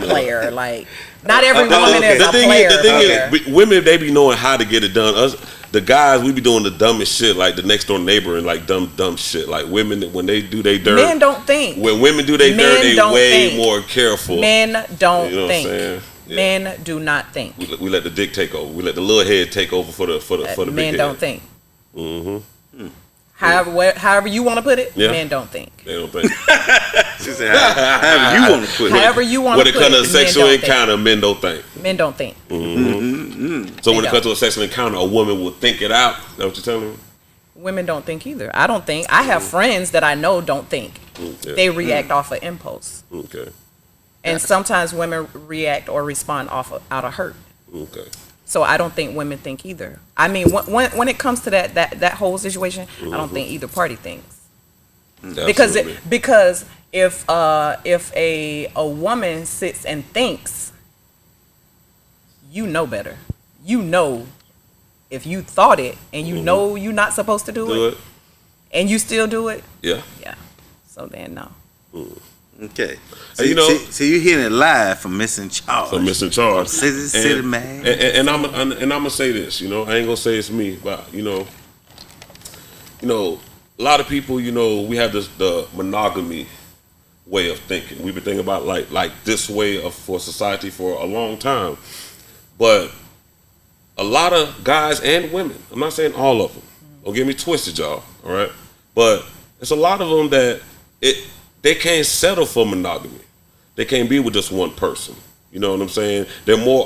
player. Like not every woman is a player. The thing is, women they be knowing how to get it done. Us, the guys, we be doing the dumbest shit, like the next door neighbor and like dumb shit. Like women, when they do their dirt, men don't think. When women do their dirt, they way more careful. Men don't think. What I'm saying? Yeah. Men do not think. We let the dick take over. We let the little head take over for the big head. Men don't think. Mm-hmm. However you want to put it, men don't think. They don't think. She said, however you want to put it. However you want to put it. When it comes to a sexual encounter, men don't think. Men don't think. So when it comes to a sexual encounter, a woman will think it out. Is that what you're telling me? Women don't think either. I don't think. I have friends that I know don't think. They react off of impulse. Okay. And sometimes women react or respond out of hurt. Okay. So I don't think women think either. I mean, when it comes to that whole situation, I don't think either party thinks. Because if a woman sits and thinks, you know better. You know if you thought it and you know you're not supposed to do it, and you still do it. Yeah. So then no. Okay. So you're hearing it live from Missing Charge. City man. And I'm gonna say this, I ain't gonna say it's me, but a lot of people, we have the monogamy way of thinking. We've been thinking about like this way for society for a long time. But a lot of guys and women, I'm not saying all of them, don't get me twisted, y'all, all right? But it's a lot of them that they can't settle for monogamy. They can't be with just one person. You know what I'm saying? They're more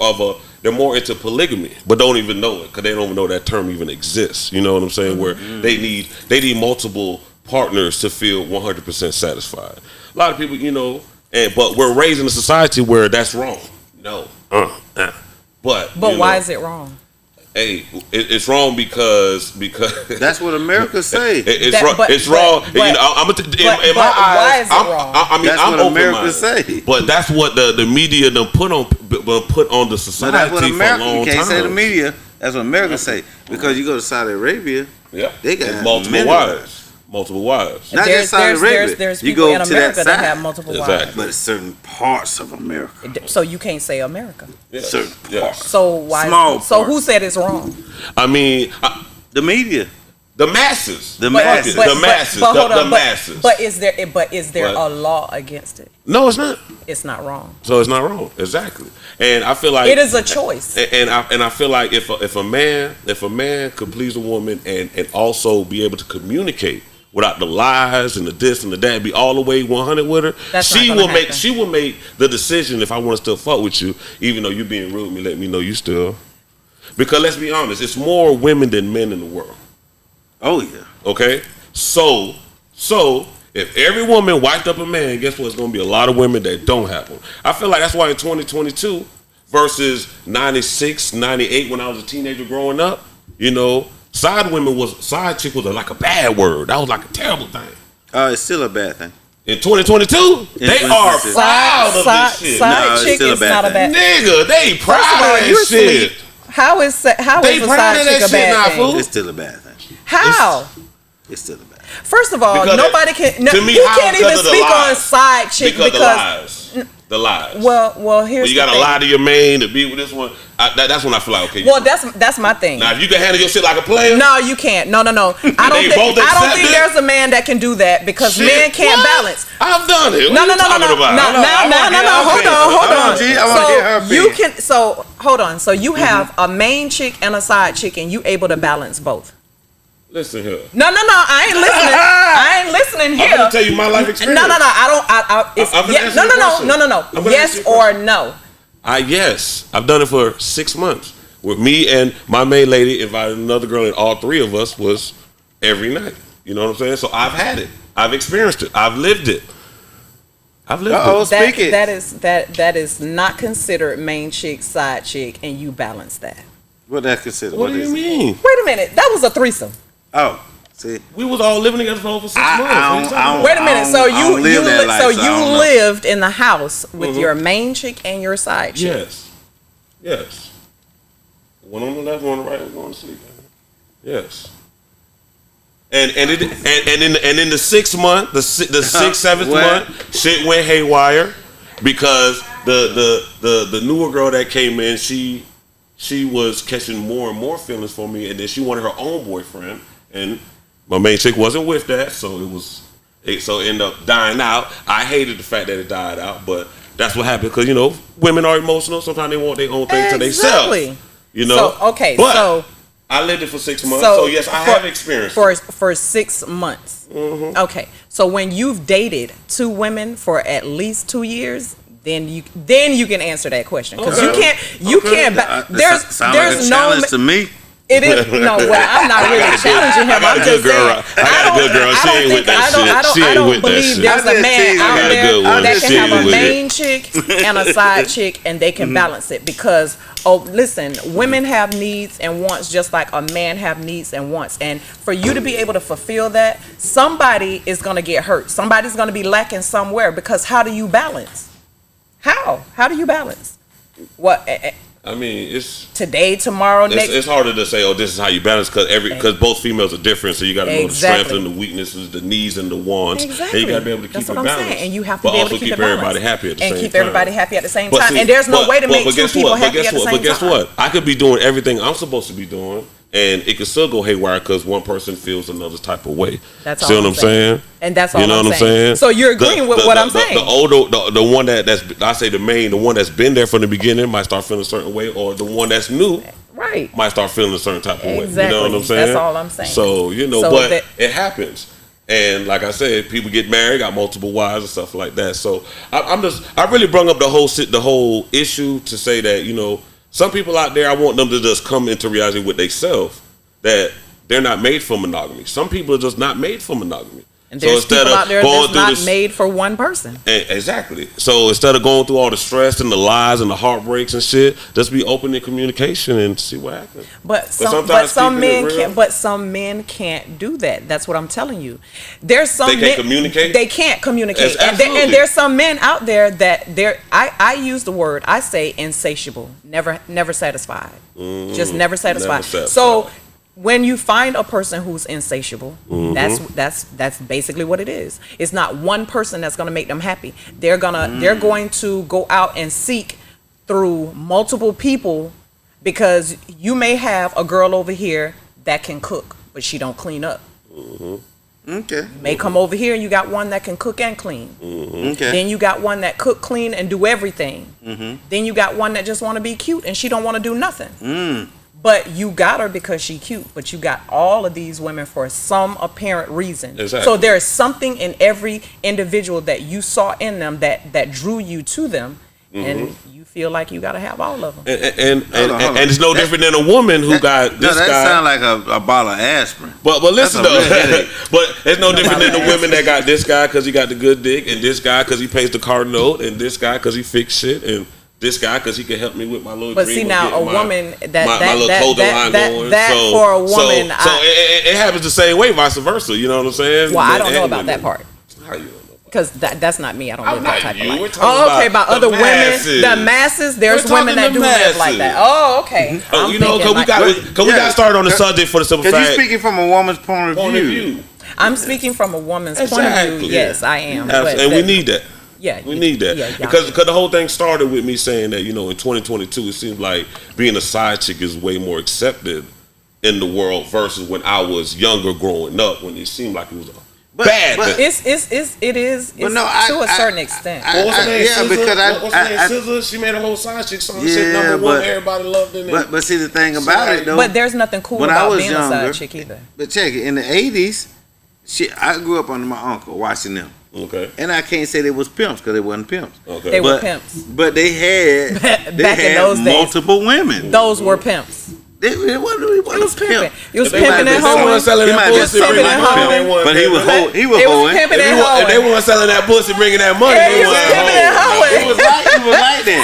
into polygamy, but don't even know it because they don't even know that term even exists. You know what I'm saying? Where they need multiple partners to feel 100% satisfied. A lot of people, but we're raised in a society where that's wrong. No. But why is it wrong? Hey, it's wrong because that's what America say. It's wrong. In my eyes, that's what America say. But that's what the media done put on the society that's what America, for a long time. You can't say the media. That's what America say because you go to Saudi Arabia. Yeah, they got multiple wives. Not just Saudi Arabia. There's people in America that have multiple wives. But certain parts of America. So you can't say America. Yeah. Certain parts. So why? So who said it's wrong? I mean, the media. The masses. The masses. But is there a law against it? No, it's not. It's not wrong. So it's not wrong. Exactly. And I feel like it is a choice. And I feel like if a man could please a woman and also be able to communicate without the lies and the this and the that, be all the way 100 with her, she will make the decision if I want to still fuck with you, even though you being rude to me, let me know you still. Because let's be honest, it's more women than men in the world. Oh yeah. Okay. So if every woman wiped up a man, guess what? It's gonna be a lot of women that don't have one. I feel like that's why in 2022 versus 96, 98 when I was a teenager growing up, side chick was like a bad word. That was like a terrible thing. It's still a bad thing. In 2022, they are proud of this shit. Side chick is not a bad thing. Nigga, they proud of this shit. How is a side chick a bad thing? It's still a bad thing. How? It's still a bad thing. First of all, nobody can. He can't even speak on side chick because the lies. Well, here's you gotta lie to your man to be with this one. that's when I feel like, okay. Well, that's my thing. Now, if you can handle your shit like a player. No, you can't. No. I don't think there's a man that can do that because men can't balance. I've done it. No. Hold on. So hold on. So you have a main chick and a side chick, and you able to balance both. Listen here. No. I ain't listening here. I'm gonna tell you my life experience. No. No. Yes or no? Yes. I've done it for 6 months. With me and my main lady invited another girl, and all three of us was every night. You know what I'm saying? So I've had it. I've experienced it. I've lived it. Speak it. That is not considered main chick, side chick, and you balance that. What that considered? What do you mean? Wait a minute. That was a threesome. Oh, see, we was all living together for over 6 months. Wait a minute. So you lived in the house with your main chick and your side chick. Yes. One on the left, one on the right, we're going to sleep. Yes. And in the 6th month, the 7th month, shit went haywire because the newer girl that came in, she was catching more and more feelings for me, and then she wanted her own boyfriend, and my main chick wasn't with that, so it ended up dying out. I hated the fact that it died out, but that's what happened because women are emotional. Sometimes they want their own thing to themselves. So, but I lived it for 6 months, so yes, I have experience for 6 months. Mm-hmm. Okay, so when you've dated 2 women for at least 2 years, then you can answer that question because you can't. There's no challenge to me. It is no. Well, I'm not really challenging him. I'm just saying. I got a good girl. She ain't with that shit. I don't believe there's a man out there that can have a main chick and a side chick, and they can balance it because. Oh, listen, women have needs and wants just like a man have needs and wants. And for you to be able to fulfill that, somebody is going to get hurt. Somebody's going to be lacking somewhere because how do you balance? How do you balance? What? I mean, it's today, tomorrow, next. It's harder to say, this is how you balance because both females are different. So you got to know the strengths and the weaknesses, the needs and the wants, and you got to be able to keep it balanced. And you have to be able to keep everybody happy at the same time. And keep everybody happy at the same time. And there's no way to make 2 people happy at the same time. But guess what? I could be doing everything I'm supposed to be doing, and it could still go haywire because one person feels another type of way. That's all. See what I'm saying? And that's all. You know what I'm saying? So you're agreeing with what I'm saying? The older, the one that's I say the one that's been there from the beginning might start feeling a certain way, or the one that's new, right, might start feeling a certain type of way. Exactly. You know what I'm saying? That's all I'm saying. So but it happens. And like I said, people get married, got multiple wives and stuff like that. So I really brung up the whole issue to say that some people out there, I want them to just come into reality with themselves that they're not made for monogamy. Some people are just not made for monogamy. And there's people out there that's not made for one person. Exactly. So instead of going through all the stress and the lies and the heartbreaks and shit, just be open in communication and see what happens. But some men can't do that. That's what I'm telling you. There's some they can't communicate. They can't communicate. And there's some men out there that I use the word, I say insatiable, never satisfied. Just never satisfied. So when you find a person who's insatiable, that's basically what it is. It's not one person that's going to make them happy. They're going to go out and seek through multiple people because you may have a girl over here that can cook, but she don't clean up. Okay. You may come over here and you got one that can cook and clean. Okay. Then you got one that cook, clean, and do everything. Then you got one that just want to be cute and she don't want to do nothing. But you got her because she cute. But you got all of these women for some apparent reason. Exactly. So there is something in every individual that you saw in them that drew you to them, and you feel like you got to have all of them. And it's no different than a woman who got this guy. That sound like a bottle of aspirin. But listen though, but it's no different than the women that got this guy because he got the good dick, and this guy because he pays the car note, and this guy because he fix shit, and this guy because he can help me with my little. But dream see now, a woman my little clothing line going. For a woman, it happens the same way, vice versa. You know what I'm saying? Well, I don't know about that part. How you know? Because that's not me. I don't live that type of life. Oh, okay. About other women, the masses. There's women that do live like that. Oh, okay. Oh, because we got started on the subject for the simple fact. Because you're speaking from a woman's point of view. I'm speaking from a woman's point of view. Yes, I am. And we need that. Yeah, we need that. Yeah, because the whole thing started with me saying that, you know, in 2022, it seems like being a side chick is way more accepted in the world versus when I was younger growing up, when it seemed like it was bad. But it is to a certain extent. What's her name? Yeah, SZA? because What's her name? SZA? She made a whole side chick song. Shit, number one, everybody loved it. But see, the thing about it, though. But there's nothing cool when about I was being younger, a side chick either. But check it, in the 80s, I grew up under my uncle watching them. Okay. And I can't say they was pimps because they wasn't pimps. Okay. They were pimps. But they had Back in those days, multiple women. Those were pimps. It was pimping. He was They pimping might and be hoeing. selling that pussy, pimping bringing and that hoeing. money. But he was hoeing. It was pimping and hoeing. If they weren't selling that pussy, bringing that money, Yeah, they he was weren't pimping and hoeing. It was like that.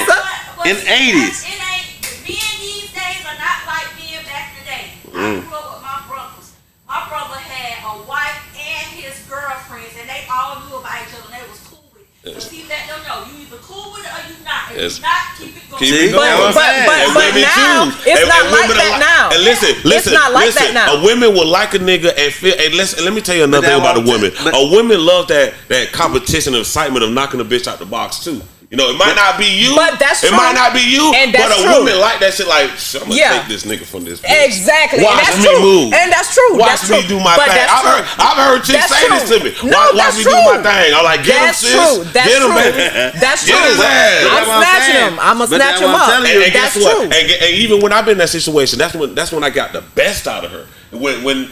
In the 80s. It ain't, being these days are not like being back in the day. I grew up with my brothers. My brother had a wife and his girlfriends, and they all knew about each other, and they was cool with it. So see, let them know, you either cool with it or you not. If you not, keep it going. But now, it's not like that now. And listen, It's not like that now. A woman will like a nigga and feel. And let me tell you another thing about a woman. A woman loves that competition and excitement of knocking a bitch out the box too. You know, it might not be you. But that's true. It might not be you. And but that's a true. woman like that shit. Like, I'm gonna take this nigga from this bitch. Exactly. Watch and that's me true. move. And that's true. Watch that's me true. do my But thing. I've heard chicks say this to me. No, watch me do my thing. I'm like, get him, sis. Get him, baby. That's Get true. his ass. I'm snatching him. I'm gonna snatch him up. And guess That's what? true. And even when I've been in that situation, that's when I got the best out of her. When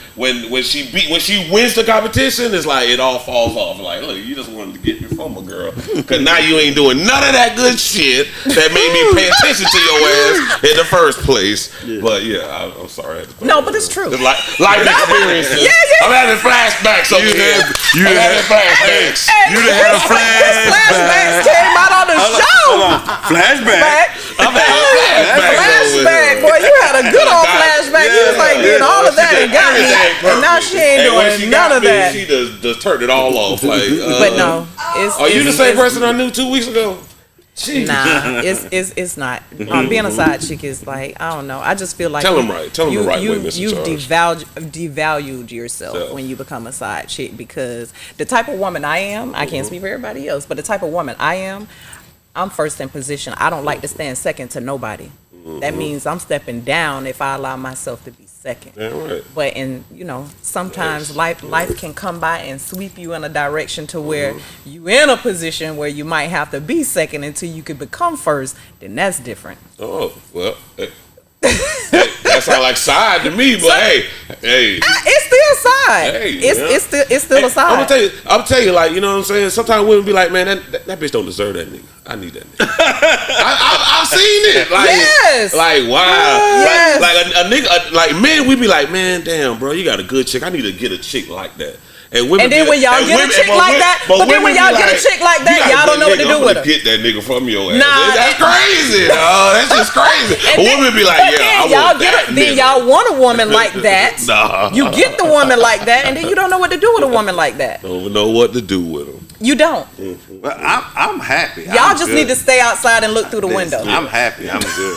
she wins the competition, it's like it all falls off. Like, look, you just wanted to get me from a girl, cause now you ain't doing none of that good shit that made me pay attention to your ass in the first place. Yeah. But yeah, I'm sorry. No, but it's true. It's life experiences. Yeah. I'm having flashbacks over here. I'm having flashbacks. You done had a Flashbacks came out on the show. Flashback. I'm having Flashback, boy, you had a good old flashback. You was like doing all of that and got me, and now she ain't doing none of that. She just turned it all off. Like, but no, are you the same person I knew 2 weeks ago? Jeez. Nah, it's not. Being a side chick is like, I don't know. I just feel like Tell him the right way, Mr. You've Charles. devalued yourself when you become a side chick, because the type of woman I am, I can't speak for everybody else, but the type of woman I am, I'm first in position. I don't like to stand second to nobody. That means I'm stepping down if I allow myself to be second. Yeah, right. But sometimes life can come by and sweep you in a direction to where you in a position where you might have to be second until you can become first. Then that's different. Oh well, that sounds like side to me. But hey, it's still side. Hey, it's still a side. I'm tell you, like, you know what I'm saying. Sometimes women be like, man, that bitch don't deserve that nigga. I need that nigga. I've seen it. Like, yes. Like, wow. Yes. Like a nigga, like men, we be like, man, damn, bro, you got a good chick. I need to get a chick like that. And then when y'all get a chick like that, but then when y'all get a chick like that, y'all don't know what to do with her. Get that nigga from your ass. Nah, that's crazy. That's just crazy. A woman be like, yeah, I want that nigga. Then y'all want a woman like that. Nah. You get the woman like that, and then you don't know what to do with a woman like that. Don't know what to do with them. You don't. Well, I'm happy. Y'all just need to stay outside and look through the window. I'm happy. I'm good.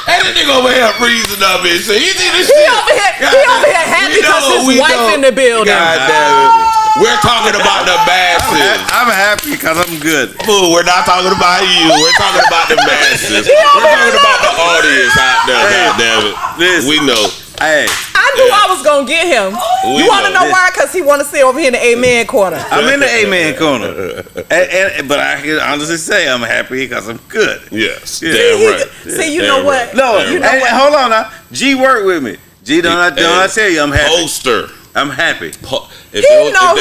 Hey, this nigga over here freezing up and shit. He see this shit. He over here happy because his wife in the building. God damn it. We're talking about the masses. I'm happy because I'm good. Fool, we're not talking about you. We're talking about the masses. We're talking about the audience out there. God damn it. Listen. We know. Hey. I knew I was gonna get him. You want to know why? Because he want to sit over here in the amen corner. I'm in the amen corner, but I can honestly say I'm happy because I'm good. Yes, yeah. Damn right. See, you know what? No, you know what? Hold on now. G work with me. G, don't I tell you I'm happy? Poster. I'm happy. Hold on. Let me tell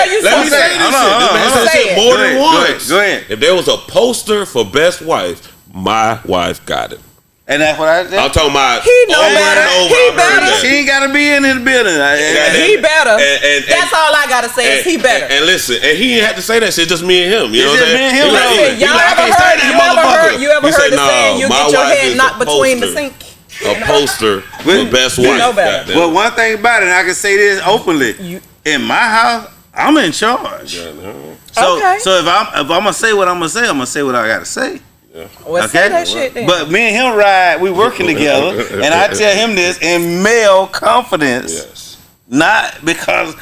you something. Let me say this shit. This man said shit more than once. Go ahead. If there was a poster for best wife, my wife got it. And that's what I said. I'm talking about. He know better. He better. She ain't gotta be in the building. He better. That's all I gotta say is he better. And listen, and he ain't had to say that shit. Just me and him. You know what I'm saying? Listen, y'all you ever heard the saying you get your head knocked between the sink? A poster for best wife. know better. But one thing about it, and I can say this openly: in my house, I'm in charge. So if I'm gonna say what I'm gonna say, I'm gonna say what I gotta say. Yeah. Well, say that shit then. But me and him ride, we working together, and I tell him this in male confidence, not because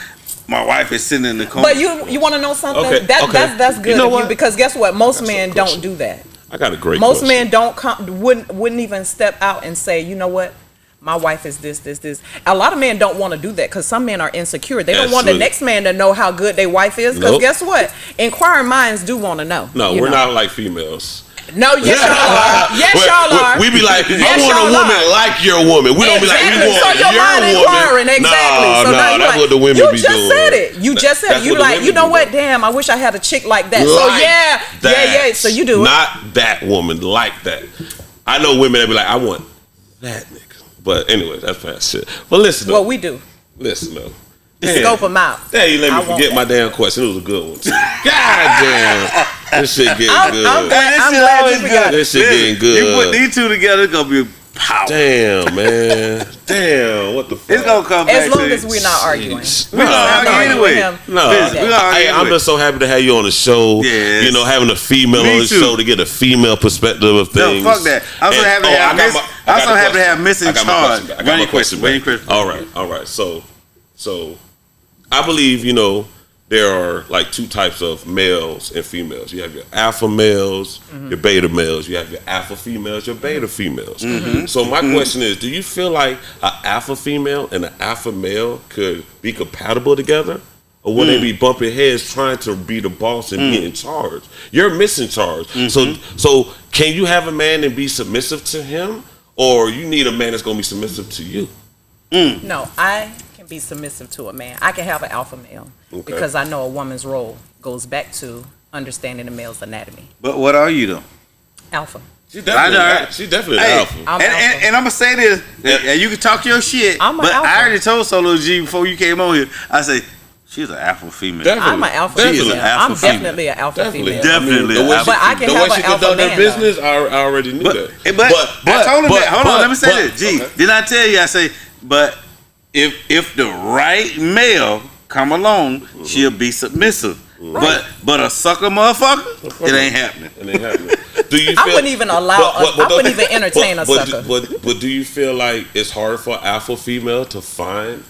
my wife is sitting in the corner. But you want to know something? Okay, That's good You know of what? you, because guess what? Most That's a men question. don't do that. I got a great Most question. men wouldn't even step out and say, you know what? My wife is this. A lot of men don't want to do that because some men are insecure. They don't want the Absolutely. next man to know how good their wife is. Because Nope. guess what? Inquiring minds do want to know. No, you we're know. not like females. No, yes, y'all are. Yes, y'all are. We be like, Yes, I want a y'all woman are. like your woman. We don't be like, we Exactly. want So your your mind woman. inquiring, exactly. Nah, So now you that's like, what the women you be just doing. said it. You just said That's it. You what the like, women you know do, what? though. Damn, I wish I had a chick like that. So Like yeah. that. So you do it. Not that woman, like that. I know women that be like, I want that nigga. But anyway, that's past shit. But listen, though. Well, we do. Listen, though. Scope them out. Hey, you let I me want forget my damn question. It was a good one. God damn. This shit getting good. I'm shit glad always you forgot. This shit getting You good. put these two together, it's gonna be power. Damn, man. Damn, what the fuck? It's gonna come back As long to as we're not arguing. Jeez. We gonna argue arguing anyway. with him. No, Listen, we gonna argue I'm anyway. just so happy to have you on the show. Yes. You know, having a female Me on the too. show to get a female perspective of No, things. fuck that. I'm so And- happy to oh, have I got Miss. my- I I'm got so a happy to question. have Miss in I got my charge. question back. I got Run my your question. Run your question. All right. So, I believe there are like two types of males and females. You have your alpha males, your beta males. You have your alpha females, your beta females. So my question is, do you feel like an alpha female and an alpha male could be compatible together? Or will they be bumping heads trying to be the boss and be in charge? You're missing charge. So can you have a man and be submissive to him? Or you need a man that's going to be submissive to you? No, I can be submissive to a man. I can have an alpha male because I know a woman's role goes back to understanding the male's anatomy. But what are you though? Alpha. She's definitely an alpha. I'm and alpha. I'm gonna say this, and you can talk your shit. I'm a but alpha. I already told Solo G before you came on here. I say she's an alpha female. Definitely. I'm an alpha Definitely. female. She's an alpha I'm female. definitely an alpha Definitely. female. Definitely. The way But I can the have way an she alpha conduct her man, business, I already knew that. But I told him that. Hold on, let me say this. G, okay. didn't I tell you? I say, but if the right male come along, she'll be submissive. But a sucker motherfucker, it ain't happening. It ain't happening. Do you I feel, wouldn't even allow. I wouldn't even entertain a sucker. But do you feel like it's hard for alpha female to find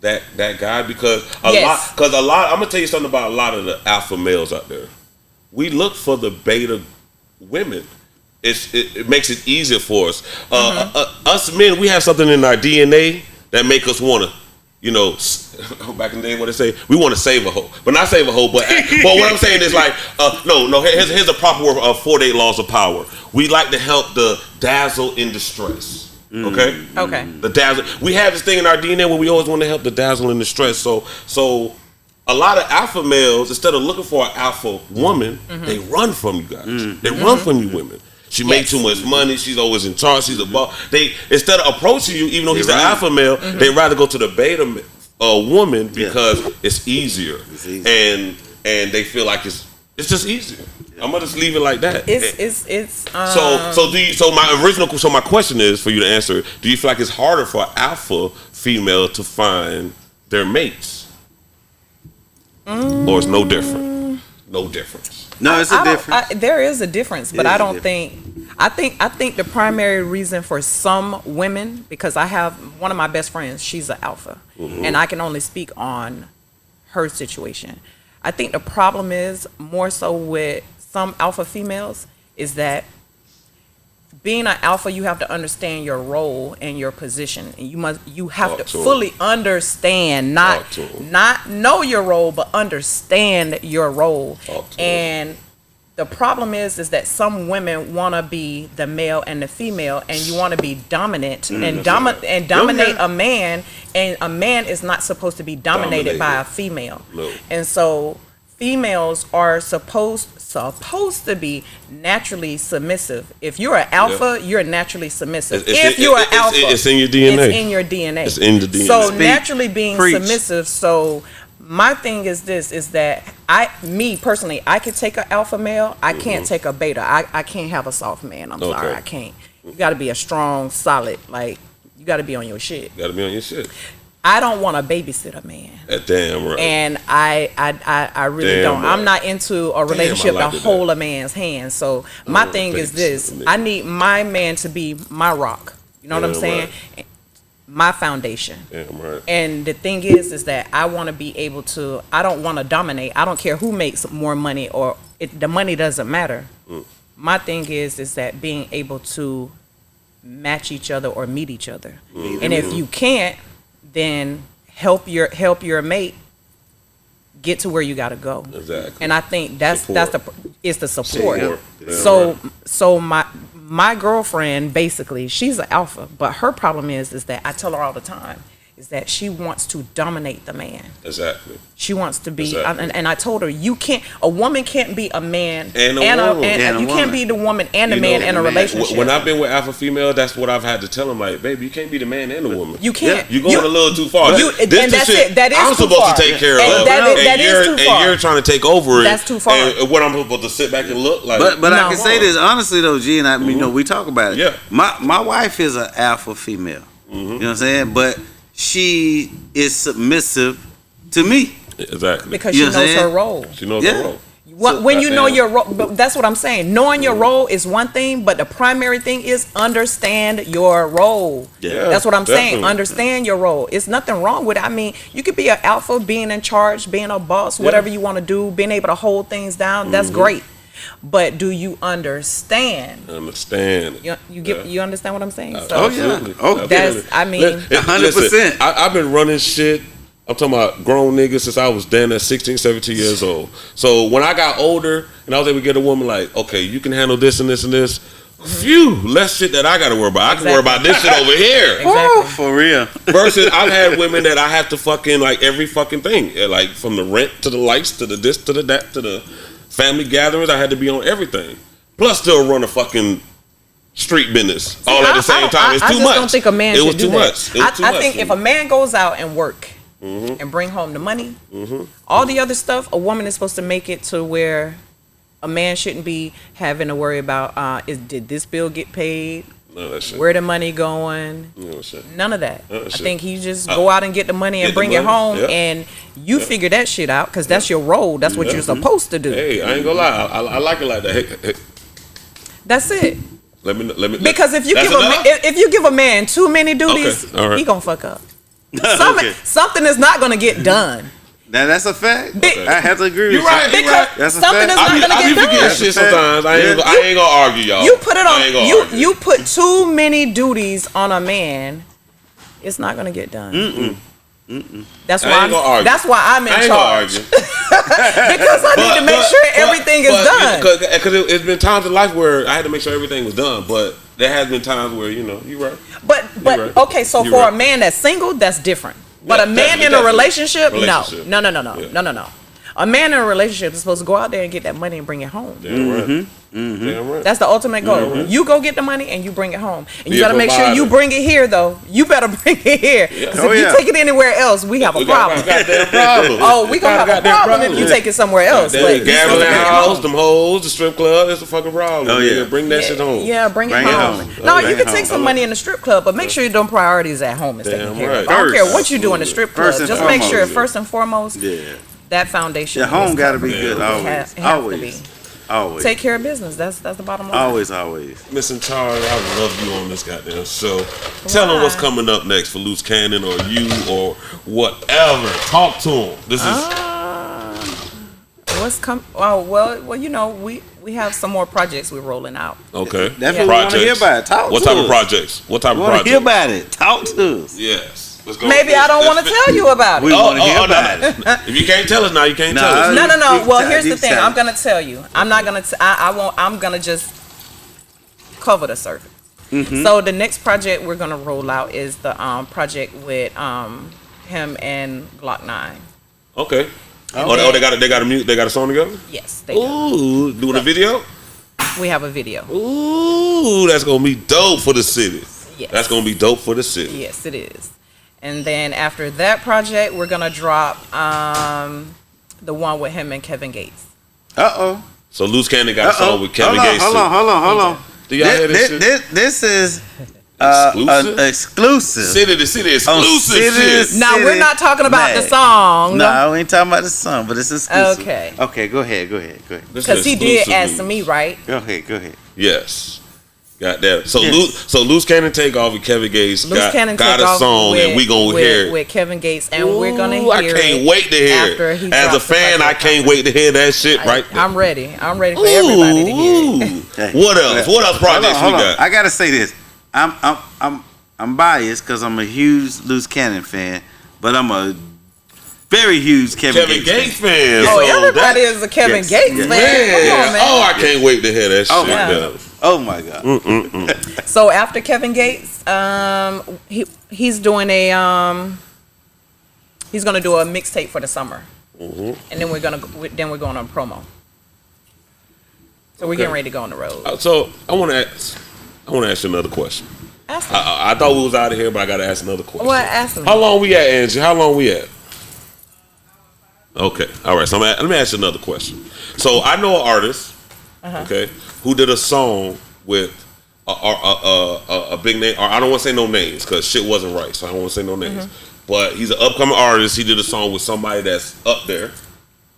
that guy? Because Yes. a lot. I'm gonna tell you something about a lot of the alpha males out there. We look for the beta women. It makes it easier for us. Us men, we have something in our DNA that make us want to, back in the day, what they say, we want to save a hoe, but not save a hoe. But what I'm saying is like, no. Here's a proper word of 48 laws of power. We like to help the dazzle in distress. Okay. Okay. The dazzle. We have this thing in our DNA where we always want to help the dazzle in distress. So a lot of alpha males, instead of looking for an alpha woman, they run from you guys. They run from you women. She makes too much money. She's always in charge. She's a boss. They, instead of approaching you, even though he's an alpha male, they rather go to the beta woman because it's easier, and they feel like it's just easier. I'm gonna just leave it like that. So my question is for you to answer: do you feel like it's harder for an alpha female to find their mates, or it's no different? No difference. No, it's a difference. There is a difference, but It is I a don't think. I think the primary reason for some women, because I have one of my best friends, she's an alpha, and I can only speak on her situation. I think the problem is more so with some alpha females is that being an alpha, you have to understand your role and your position, and you have to fully understand, not know your role, but understand your role. And the problem is that some women want to be the male and the female, and you want to be dominant and dominate a man, and a man is not supposed to be dominated by a female. No. And so females are supposed to be naturally submissive. If you're an alpha, you're naturally submissive. If you're an alpha, it's in your DNA. It's in your DNA. It's in the DNA. So naturally being Preach. submissive. So my thing is this: is that me personally, I could take an alpha male. I can't take a beta. I can't have a soft man. I'm sorry, I can't. You got to be a strong, solid. Like you got to be on your shit. Got to be on your shit. I don't want to babysit a man. Damn right. And I really Damn don't. right. I'm not into a relationship like to that. hold a man's hand. So my thing is this: I need my man to be my rock. You know what I'm Damn saying? right. my foundation. Damn right. And the thing is that I want to be able to, I don't want to dominate. I don't care who makes more money or the money doesn't matter. My thing is that being able to match each other or meet each other. And if you can't, then help your mate get to where you got to go. Exactly. And I think it's the support. Yeah. So my girlfriend, basically, she's an alpha, but her problem is that I tell her all the time is that she wants to dominate the man. Exactly. She wants to be, Exactly. and I told her, a woman can't be a man and you can't be the woman and the man in a relationship. When I've been with alpha female, that's what I've had to tell them. Like, baby, you can't be the man and the woman. You can't. You're going a little too far. And that's it. That is I'm too supposed far. to take care of. That is too far. And you're trying to take over it. That's too far. And what I'm supposed to sit back and look like. But I can say this honestly though, G, and I mean, we talk about it. Yeah. My wife is an alpha female. You know what I'm saying? But she is submissive to me. Exactly. Because she knows her role. She knows her role. When you know your role, but that's what I'm saying. Knowing your role is one thing, but the primary thing is understand your role. Yeah, that's what I'm saying. definitely. Understand your role. It's nothing wrong with it. I mean, you could be an alpha, being in charge, being a boss, whatever you want to do, being able to hold things down. That's great. But do you understand? You understand what I'm saying? Absolutely. That's, I mean, 100%. I've been running shit. I'm talking about grown niggas since I was down at 16, 17 years old. So when I got older and I was able to get a woman like, okay, you can handle this and this and this. Phew, less shit that I got to worry about. I can worry about this shit over here. Exactly. For real. Versus I've had women that I have to fucking like every fucking thing. Like from the rent to the lights to the this to the that to the family gatherings. I had to be on everything. Plus still run a fucking street business all at the same time. It's too much. I just don't think a man should do that. I think if a man goes out and work and bring home the money, all the other stuff, a woman is supposed to make it to where a man shouldn't be having to worry about did this bill get paid? None of that shit. Where the money going? None of that. I think he just go out and get the money and bring it home, and you figure that shit out because that's your role. That's what you're supposed to do. Hey, I ain't gonna lie. I like it like that. Hey. That's it. Let me. Because if you give a man too many duties, he gonna fuck up. Something is not gonna get done. Now that's a fact. I have to agree with you. You're right. That's a something fact. is not gonna get done. Forgetting shit sometimes. I ain't gonna argue, y'all. You put it on. You put too many duties on a man. It's not gonna get done. That's why I'm in charge. Because I need to make sure everything is done. Because it's been times in life where I had to make sure everything was done, but there has been times where you're right. But okay, so for a man that's single, that's different. But a man in a relationship, no. A man in a relationship is supposed to go out there and get that money and bring it home. Damn right. Damn right. That's the ultimate goal. You go get the money and you bring it home. And you got to make sure you bring it here, though. You better bring it here. Because if you take it anywhere else, we have a problem. We going to have a problem if you take it somewhere else. The gambling house, them hoes, the strip club, it's a fucking problem. Bring that shit home. Yeah, bring it home. No, you can take some money in the strip club, but make sure your priorities at home is taken care of. I don't care what you do in the strip club. Just make sure, first and foremost, that foundation. Your home got to be good always. Take care of business. That's the bottom line. Always. Miss in charge, I love you on this goddamn show. Tell them what's coming up next for Loose Cannon or you or whatever. Talk to them. This is what's come. Oh well, we have some more projects we're rolling out. Okay. That's what we want to hear about. What type of projects? What type of projects? Hear about it. Talk to us. Yes. Maybe I don't want to tell you about it. We want to hear about it. If you can't tell us now, you can't tell us. No. Well, here's the thing. I'm gonna tell you. I'm not gonna. I won't. I'm gonna just cover the surface. So the next project we're gonna roll out is the project with him and Glock 9. Okay. They got a song together. Yes, they do. Ooh, doing a video. We have a video. Ooh, that's gonna be dope for the city. Yes. That's gonna be dope for the city. Yes, it is. And then after that project, we're gonna drop the one with him and Kevin Gates. So Loose Cannon got a song with Kevin Gates. Hold on. Do y'all hear this shit? This is exclusive. City to city exclusive shit. Now we're not talking about the song. No, we ain't talking about the song, but it's exclusive. Okay, go ahead. Because he did ask me, right? Go ahead. Yes. Goddamn. So Loose Cannon Takeoff with Kevin Gates got a song and we gonna hear it with Kevin Gates, and we're gonna hear it. I can't wait to hear it. As a fan, I can't wait to hear that shit right there. I'm ready. I'm ready for everybody to hear it. Hey, What else? What else projects we got? I gotta say this. I'm biased because I'm a huge Loose Cannon fan, but I'm a very huge Kevin Gates fan. Oh, everybody is a Kevin Gates fan. Come on, man. Oh, I can't wait to hear that shit. Oh my God. So after Kevin Gates, he's doing he's gonna do a mixtape for the summer, and then we're going on promo. So we're getting ready to go on the road. So I want to ask you another question. Ask I thought we was out of here, but I got to ask another question. What? Ask me. How long we at, Angie? How long we at? Okay, all right. So let me ask you another question. So I know an artist, okay, who did a song with a big name. Or I don't want to say no names because shit wasn't right, so I don't want to say no names. But he's an upcoming artist. He did a song with somebody that's up there,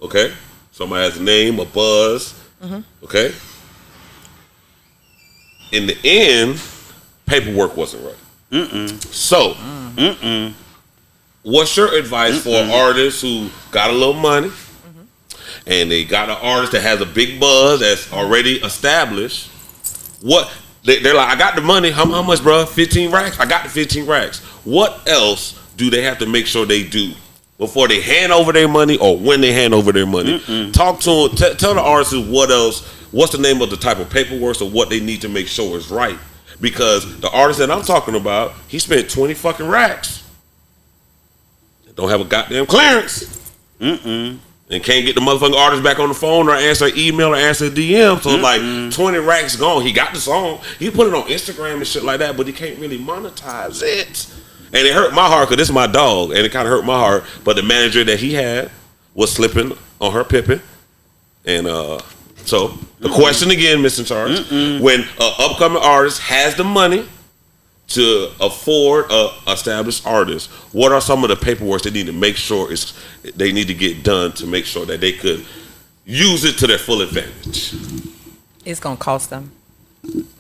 okay. Somebody has a name, a buzz, okay. In the end, paperwork wasn't right. So, what's your advice for an artist who got a little money and they got an artist that has a big buzz that's already established? What they're like, I got the money. How much, bro? 15 racks? I got the 15 racks. What else do they have to make sure they do before they hand over their money or when they hand over their money? Talk to them. Tell the artists what else. What's the name of the type of paperwork or what they need to make sure is right? Because the artist that I'm talking about, he spent 20 fucking racks. Don't have a goddamn clearance. And can't get the motherfucking artist back on the phone or answer an email or answer a DM. So it's like 20 racks gone. He got the song. He put it on Instagram and shit like that, but he can't really monetize it. And it hurt my heart because this is my dog. And it kind of hurt my heart. But the manager that he had was slipping on her pippin'. And so the question again, Mr. Charles, when an upcoming artist has the money to afford a established artist, what are some of the paperwork they need to make sure they need to get done to make sure that they could use it to their full advantage? It's gonna cost them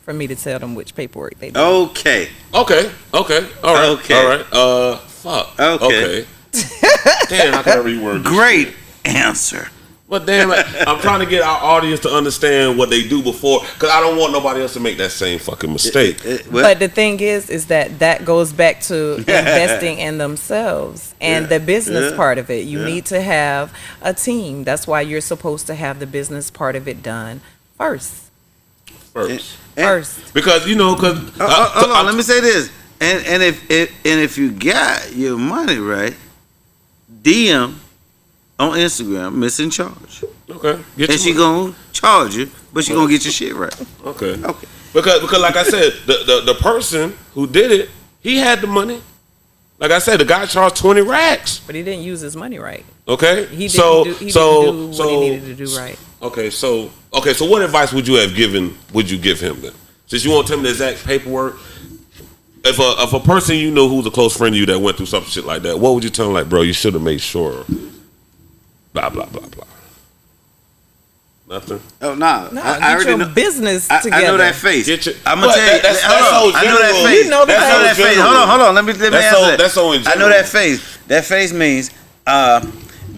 for me to tell them which paperwork they do. Okay. All right. Fuck. Okay. Damn, how can I reword this? Great answer. But damn it, I'm trying to get our audience to understand what they do before, because I don't want nobody else to make that same fucking mistake. But the thing is that goes back to investing in themselves and the business part of it. You need to have a team. That's why you're supposed to have the business part of it done first. Because hold on, let me say this. And if you got your money right, DM on Instagram, Miss In Charge. Okay. And she gonna charge you, but she gonna get your shit right. Okay. Because like I said, the person who did it, he had the money. Like I said, the guy charged 20 racks. But he didn't use his money right. Okay. He didn't do what he needed to do right. Okay, so what advice would you give him then? Since you won't tell me the exact paperwork, if a person you know who's a close friend of you that went through some shit like that, what would you tell him? Like, bro, you should have made sure. Blah blah blah blah. Nothing. Oh no! I already know business together. I know that face. I'm gonna tell you. I know that face. You know that face. Hold on. Let me answer that. That's so in general. I know that face. That face means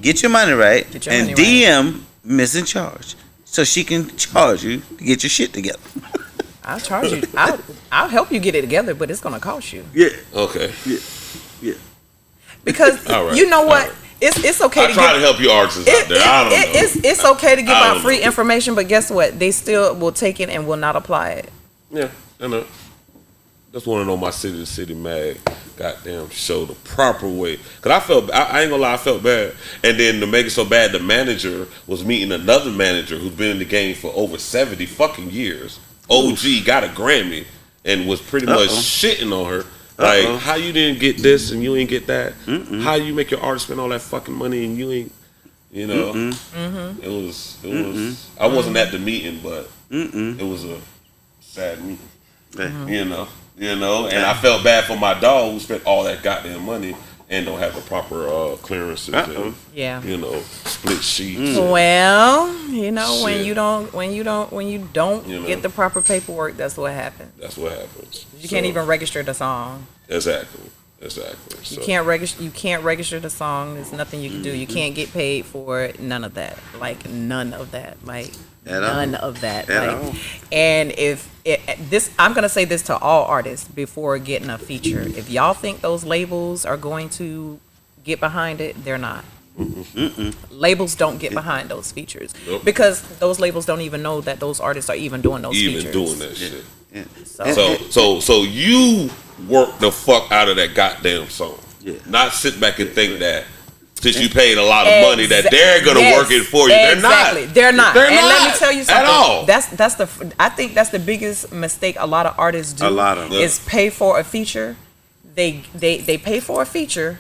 get your money right and DM Miss In Charge so she can charge you to get your shit together. I'll charge you. I'll help you get it together, but it's gonna cost you. Yeah. Okay. Yeah. Because you know what. It's okay to try to help you artists out there. I don't know. It's okay to give out free information, but guess what? They still will take it and will not apply it. Yeah, I know. Just want to know my City to City mag goddamn show the proper way. Because I ain't gonna lie, I felt bad. And then to make it so bad, the manager was meeting another manager who's been in the game for over 70 fucking years. OG, got a Grammy and was pretty much shitting on her. Like, how you didn't get this and you ain't get that? How you make your artist spend all that fucking money and you ain't, It was. I wasn't at the meeting, but it was a sad meeting. You know. And I felt bad for my dog who spent all that goddamn money and don't have the proper clearances and Yeah. you know, split sheets. Well, you know, when Shit. you don't You know. get the proper paperwork, that's what happens. That's what happens. You can't even register the song. Exactly. So, You can't register the song. There's nothing you can do. You can't get paid for it. None of that. Like none of that. Like none of that. Like, and if I'm gonna say this to all artists before getting a feature. If y'all think those labels are going to get behind it, they're not. Labels don't get behind those features because those labels don't even know that those artists are even doing those features. doing that shit. So, So you work the fuck out of that goddamn song. Yeah. Not sit back and think that since you paid a lot of money that they're gonna work it for you. Exactly. They're not. They're and not let me tell you something. at all. I think that's the biggest mistake a lot of artists do. Is pay for a feature. They pay for a feature.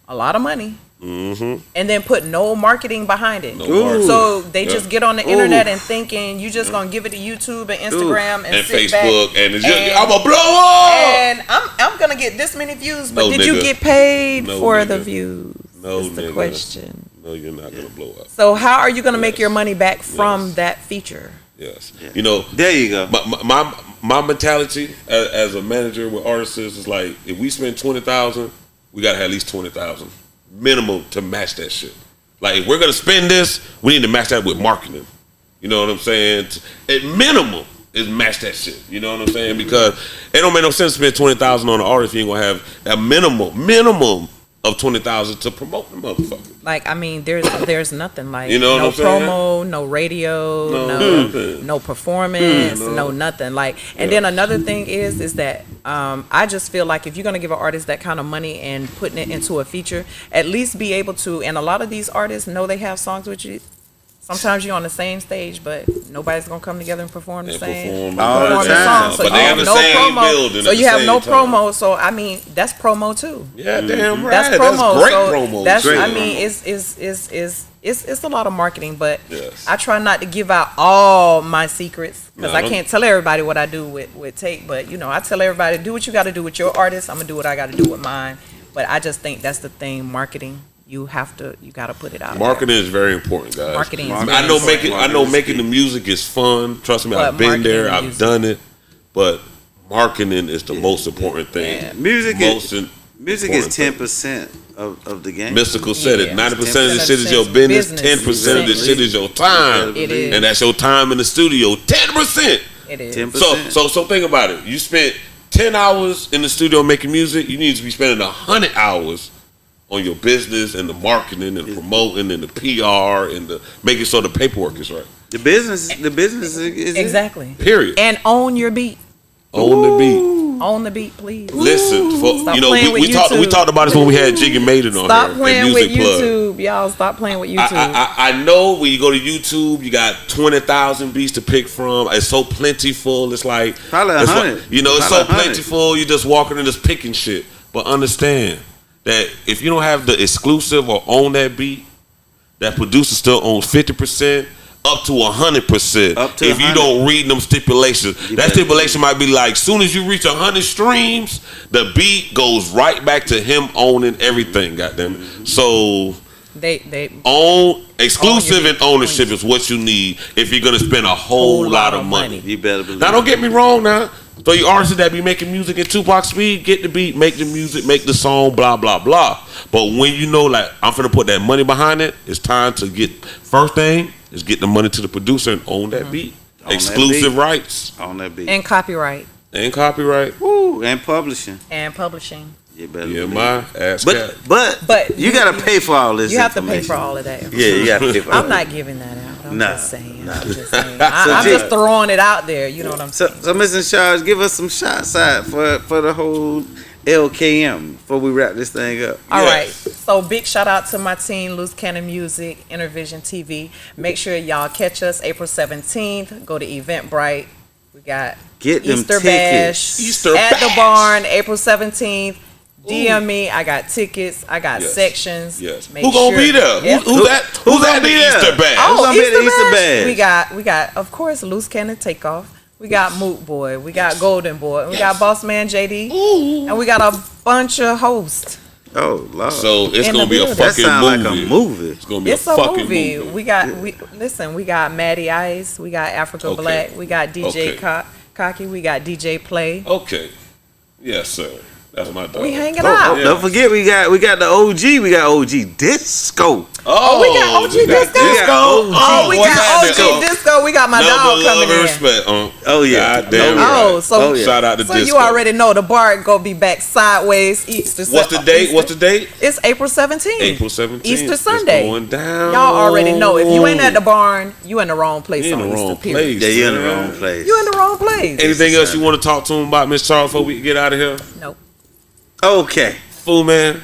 A lot of money. And then put no marketing behind it. So they just get on the internet and thinking you just gonna give it to YouTube and Instagram and sit Facebook back and I'm gonna blow up. And I'm gonna get this many views, but did you get paid for the views? No, is the question. No, you're not gonna blow up. So how are you gonna make your money back from that feature? Yes. You know, there you go. My mentality as a manager with artists is like, if we spend 20,000, we gotta have at least 20,000 minimum to match that shit. Like, if we're gonna spend this, we need to match that with marketing. You know what I'm saying? At minimum is match that shit. You know what I'm saying? Because it don't make no sense to spend 20,000 on an artist if you ain't gonna have a minimum of 20,000 to promote the motherfucker. Like, I mean, there's nothing like you know no what I'm saying? promo, no radio, no performance, no nothing. Like, and then another thing is that I just feel like if you're gonna give an artist that kind of money and putting it into a feature, at least be able to. And a lot of these artists know they have songs with you. Sometimes you're on the same stage, but nobody's gonna come together and perform the song. So but they in the same building. So you have no promo. So I mean, that's promo too. Yeah, damn right. That's promo. That's great promo. That's I mean, it's a lot of marketing, but I try not to give out all my secrets because I can't tell everybody what I do with Take. But you know, I tell everybody, do what you got to do with your artist. I'm gonna do what I got to do with mine. But I just think that's the thing, marketing. You got to put it out. Marketing is very important, guys. Marketing is I know making the music is fun. Trust me, I've been there. I've done it. But marketing is the most important thing. Yeah. Music is 10% of the game. Mystical said it. 90% of the shit is your business. 10% of the shit is your time. It is. And that's your time in the studio. 10%. It is. 10%. So think about it. You spent 10 hours in the studio making music. You need to be spending 100 hours on your business and the marketing and promoting and the PR and the making sure the paperwork is right. The business is exactly. It. Period. And own your beat. Own the beat. Own the beat, please. Listen, Stop you know, playing with YouTube. we talked about this when we had Jig and Maiden on Stop here. playing with YouTube, y'all. Stop playing with YouTube. I know when you go to YouTube, you got 20,000 beats to pick from. It's so plentiful. It's like probably 100. You know, it's so plentiful. You're just walking and just picking shit. But understand that if you don't have the exclusive or own that beat, that producer still owns 50%. Up to 100%. If you don't read them stipulations, that stipulation might be like, soon as you reach 100 streams, the beat goes right back to him owning everything. Goddamn. So they own exclusive and ownership is what you need if you're gonna spend a whole lot of money. You better believe. Now, don't get me wrong. Now, so you artists that be making music at Tupac speed, get the beat, make the music, make the song, blah blah blah. But when you know, like, I'm finna put that money behind it, it's time to get first thing. Is get the money to the producer and own that beat. Exclusive rights. On that beat. And copyright. Woo, and publishing. You better believe. my ass cat. But you gotta pay for all this. You have to pay for all of that. Yeah, you gotta pay for all I'm not giving that out. I'm just saying. I'm So just throwing it out there. You know what I'm saying? So Mr. Charles, give us some shots out for the whole LKM before we wrap this thing up. All right. So big shout out to my team, Loose Cannon Music, InnerVisionTV. Make sure y'all catch us April 17th. Go to Eventbrite. We got Easter Bash at the barn, April 17th. DM me. I got tickets. I got sections. Yes. Who gonna be there? Who's at the Easter Bash? Oh, Easter Bash. We got of course Loose Cannon Takeoff. We got Moot Boy. We got Golden Boy. We got Boss Man JD. Ooh. And we got a bunch of hosts. Oh, Lord. So it's In gonna the be a building. That fucking sound movie. like a movie. It's gonna be It's a a fucking movie. movie. We got Maddie Ice. We got Africa Okay. Black. We got DJ Okay. Cocky. We got DJ Play. Okay. Yes, sir. That's my dog. We hanging out. yeah. Don't forget, we got the OG. We got OG Disco. Oh, we got OG Disco. Oh, we got OG Disco. We got my dog coming in. Respect. Oh, yeah. God damn Oh, right. so Shout out to so Disco. you already know the bar gonna be back sideways Easter. What's the date? What's the date? It's April 17th. April 17th. Easter Sunday. It's going down. Y'all already know. If you ain't at the barn, you in the wrong place You in on the Easter wrong period. place. Yeah, you're in the man. wrong place. You in the wrong place. Anything else you want to talk to him about, Miss Charles, before we get out of here? Nope. Okay. Fool man.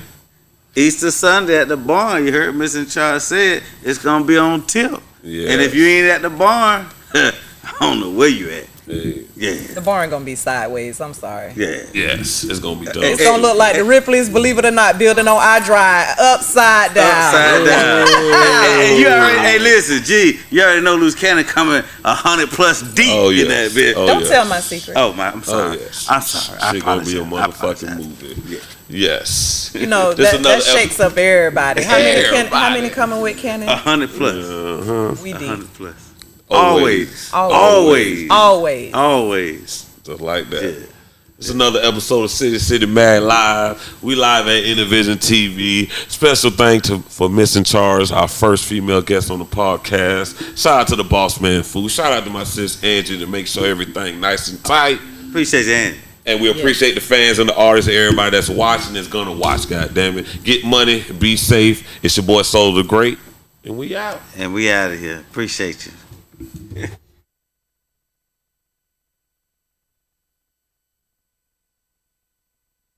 Easter Sunday at the barn, you heard Miss in Charge said it's gonna be on tip. Yeah. And if you ain't at the barn, I don't know where you at. Hey. Yeah. The barn gonna be sideways. I'm sorry. Yeah. Yes, it's gonna be dope. It's gonna look like the Ripley's, believe it or not, building on I Drive, upside down. Upside down. And you already, hey, listen, G, you already know Loose Cannon coming 100+ deep Oh, yes. in that bitch. Oh, Don't yes. tell my secret. I'm sorry. yes. I'm sorry. I Shit gonna be a apologize. I motherfucking apologize. movie. Yeah. Yes. You know This that another shakes up everybody. How Everybody. many coming with Cannon? 100+. We deep. 100+. Always. Always. Always. Always. Just like that. Yeah. It's another episode of City Mad Live. We live at InnerVisionTV. Special thanks for Miss in Charge, our first female guest on the podcast. Shout out to the boss man, fool. Shout out to my sis Angie to make sure everything nice and tight. Appreciate you, Andy. And we appreciate the fans and the artists and everybody that's watching is gonna watch. God damn it. Get money, be safe. It's your boy Soul the Great, and we out. And we out of here. Appreciate you.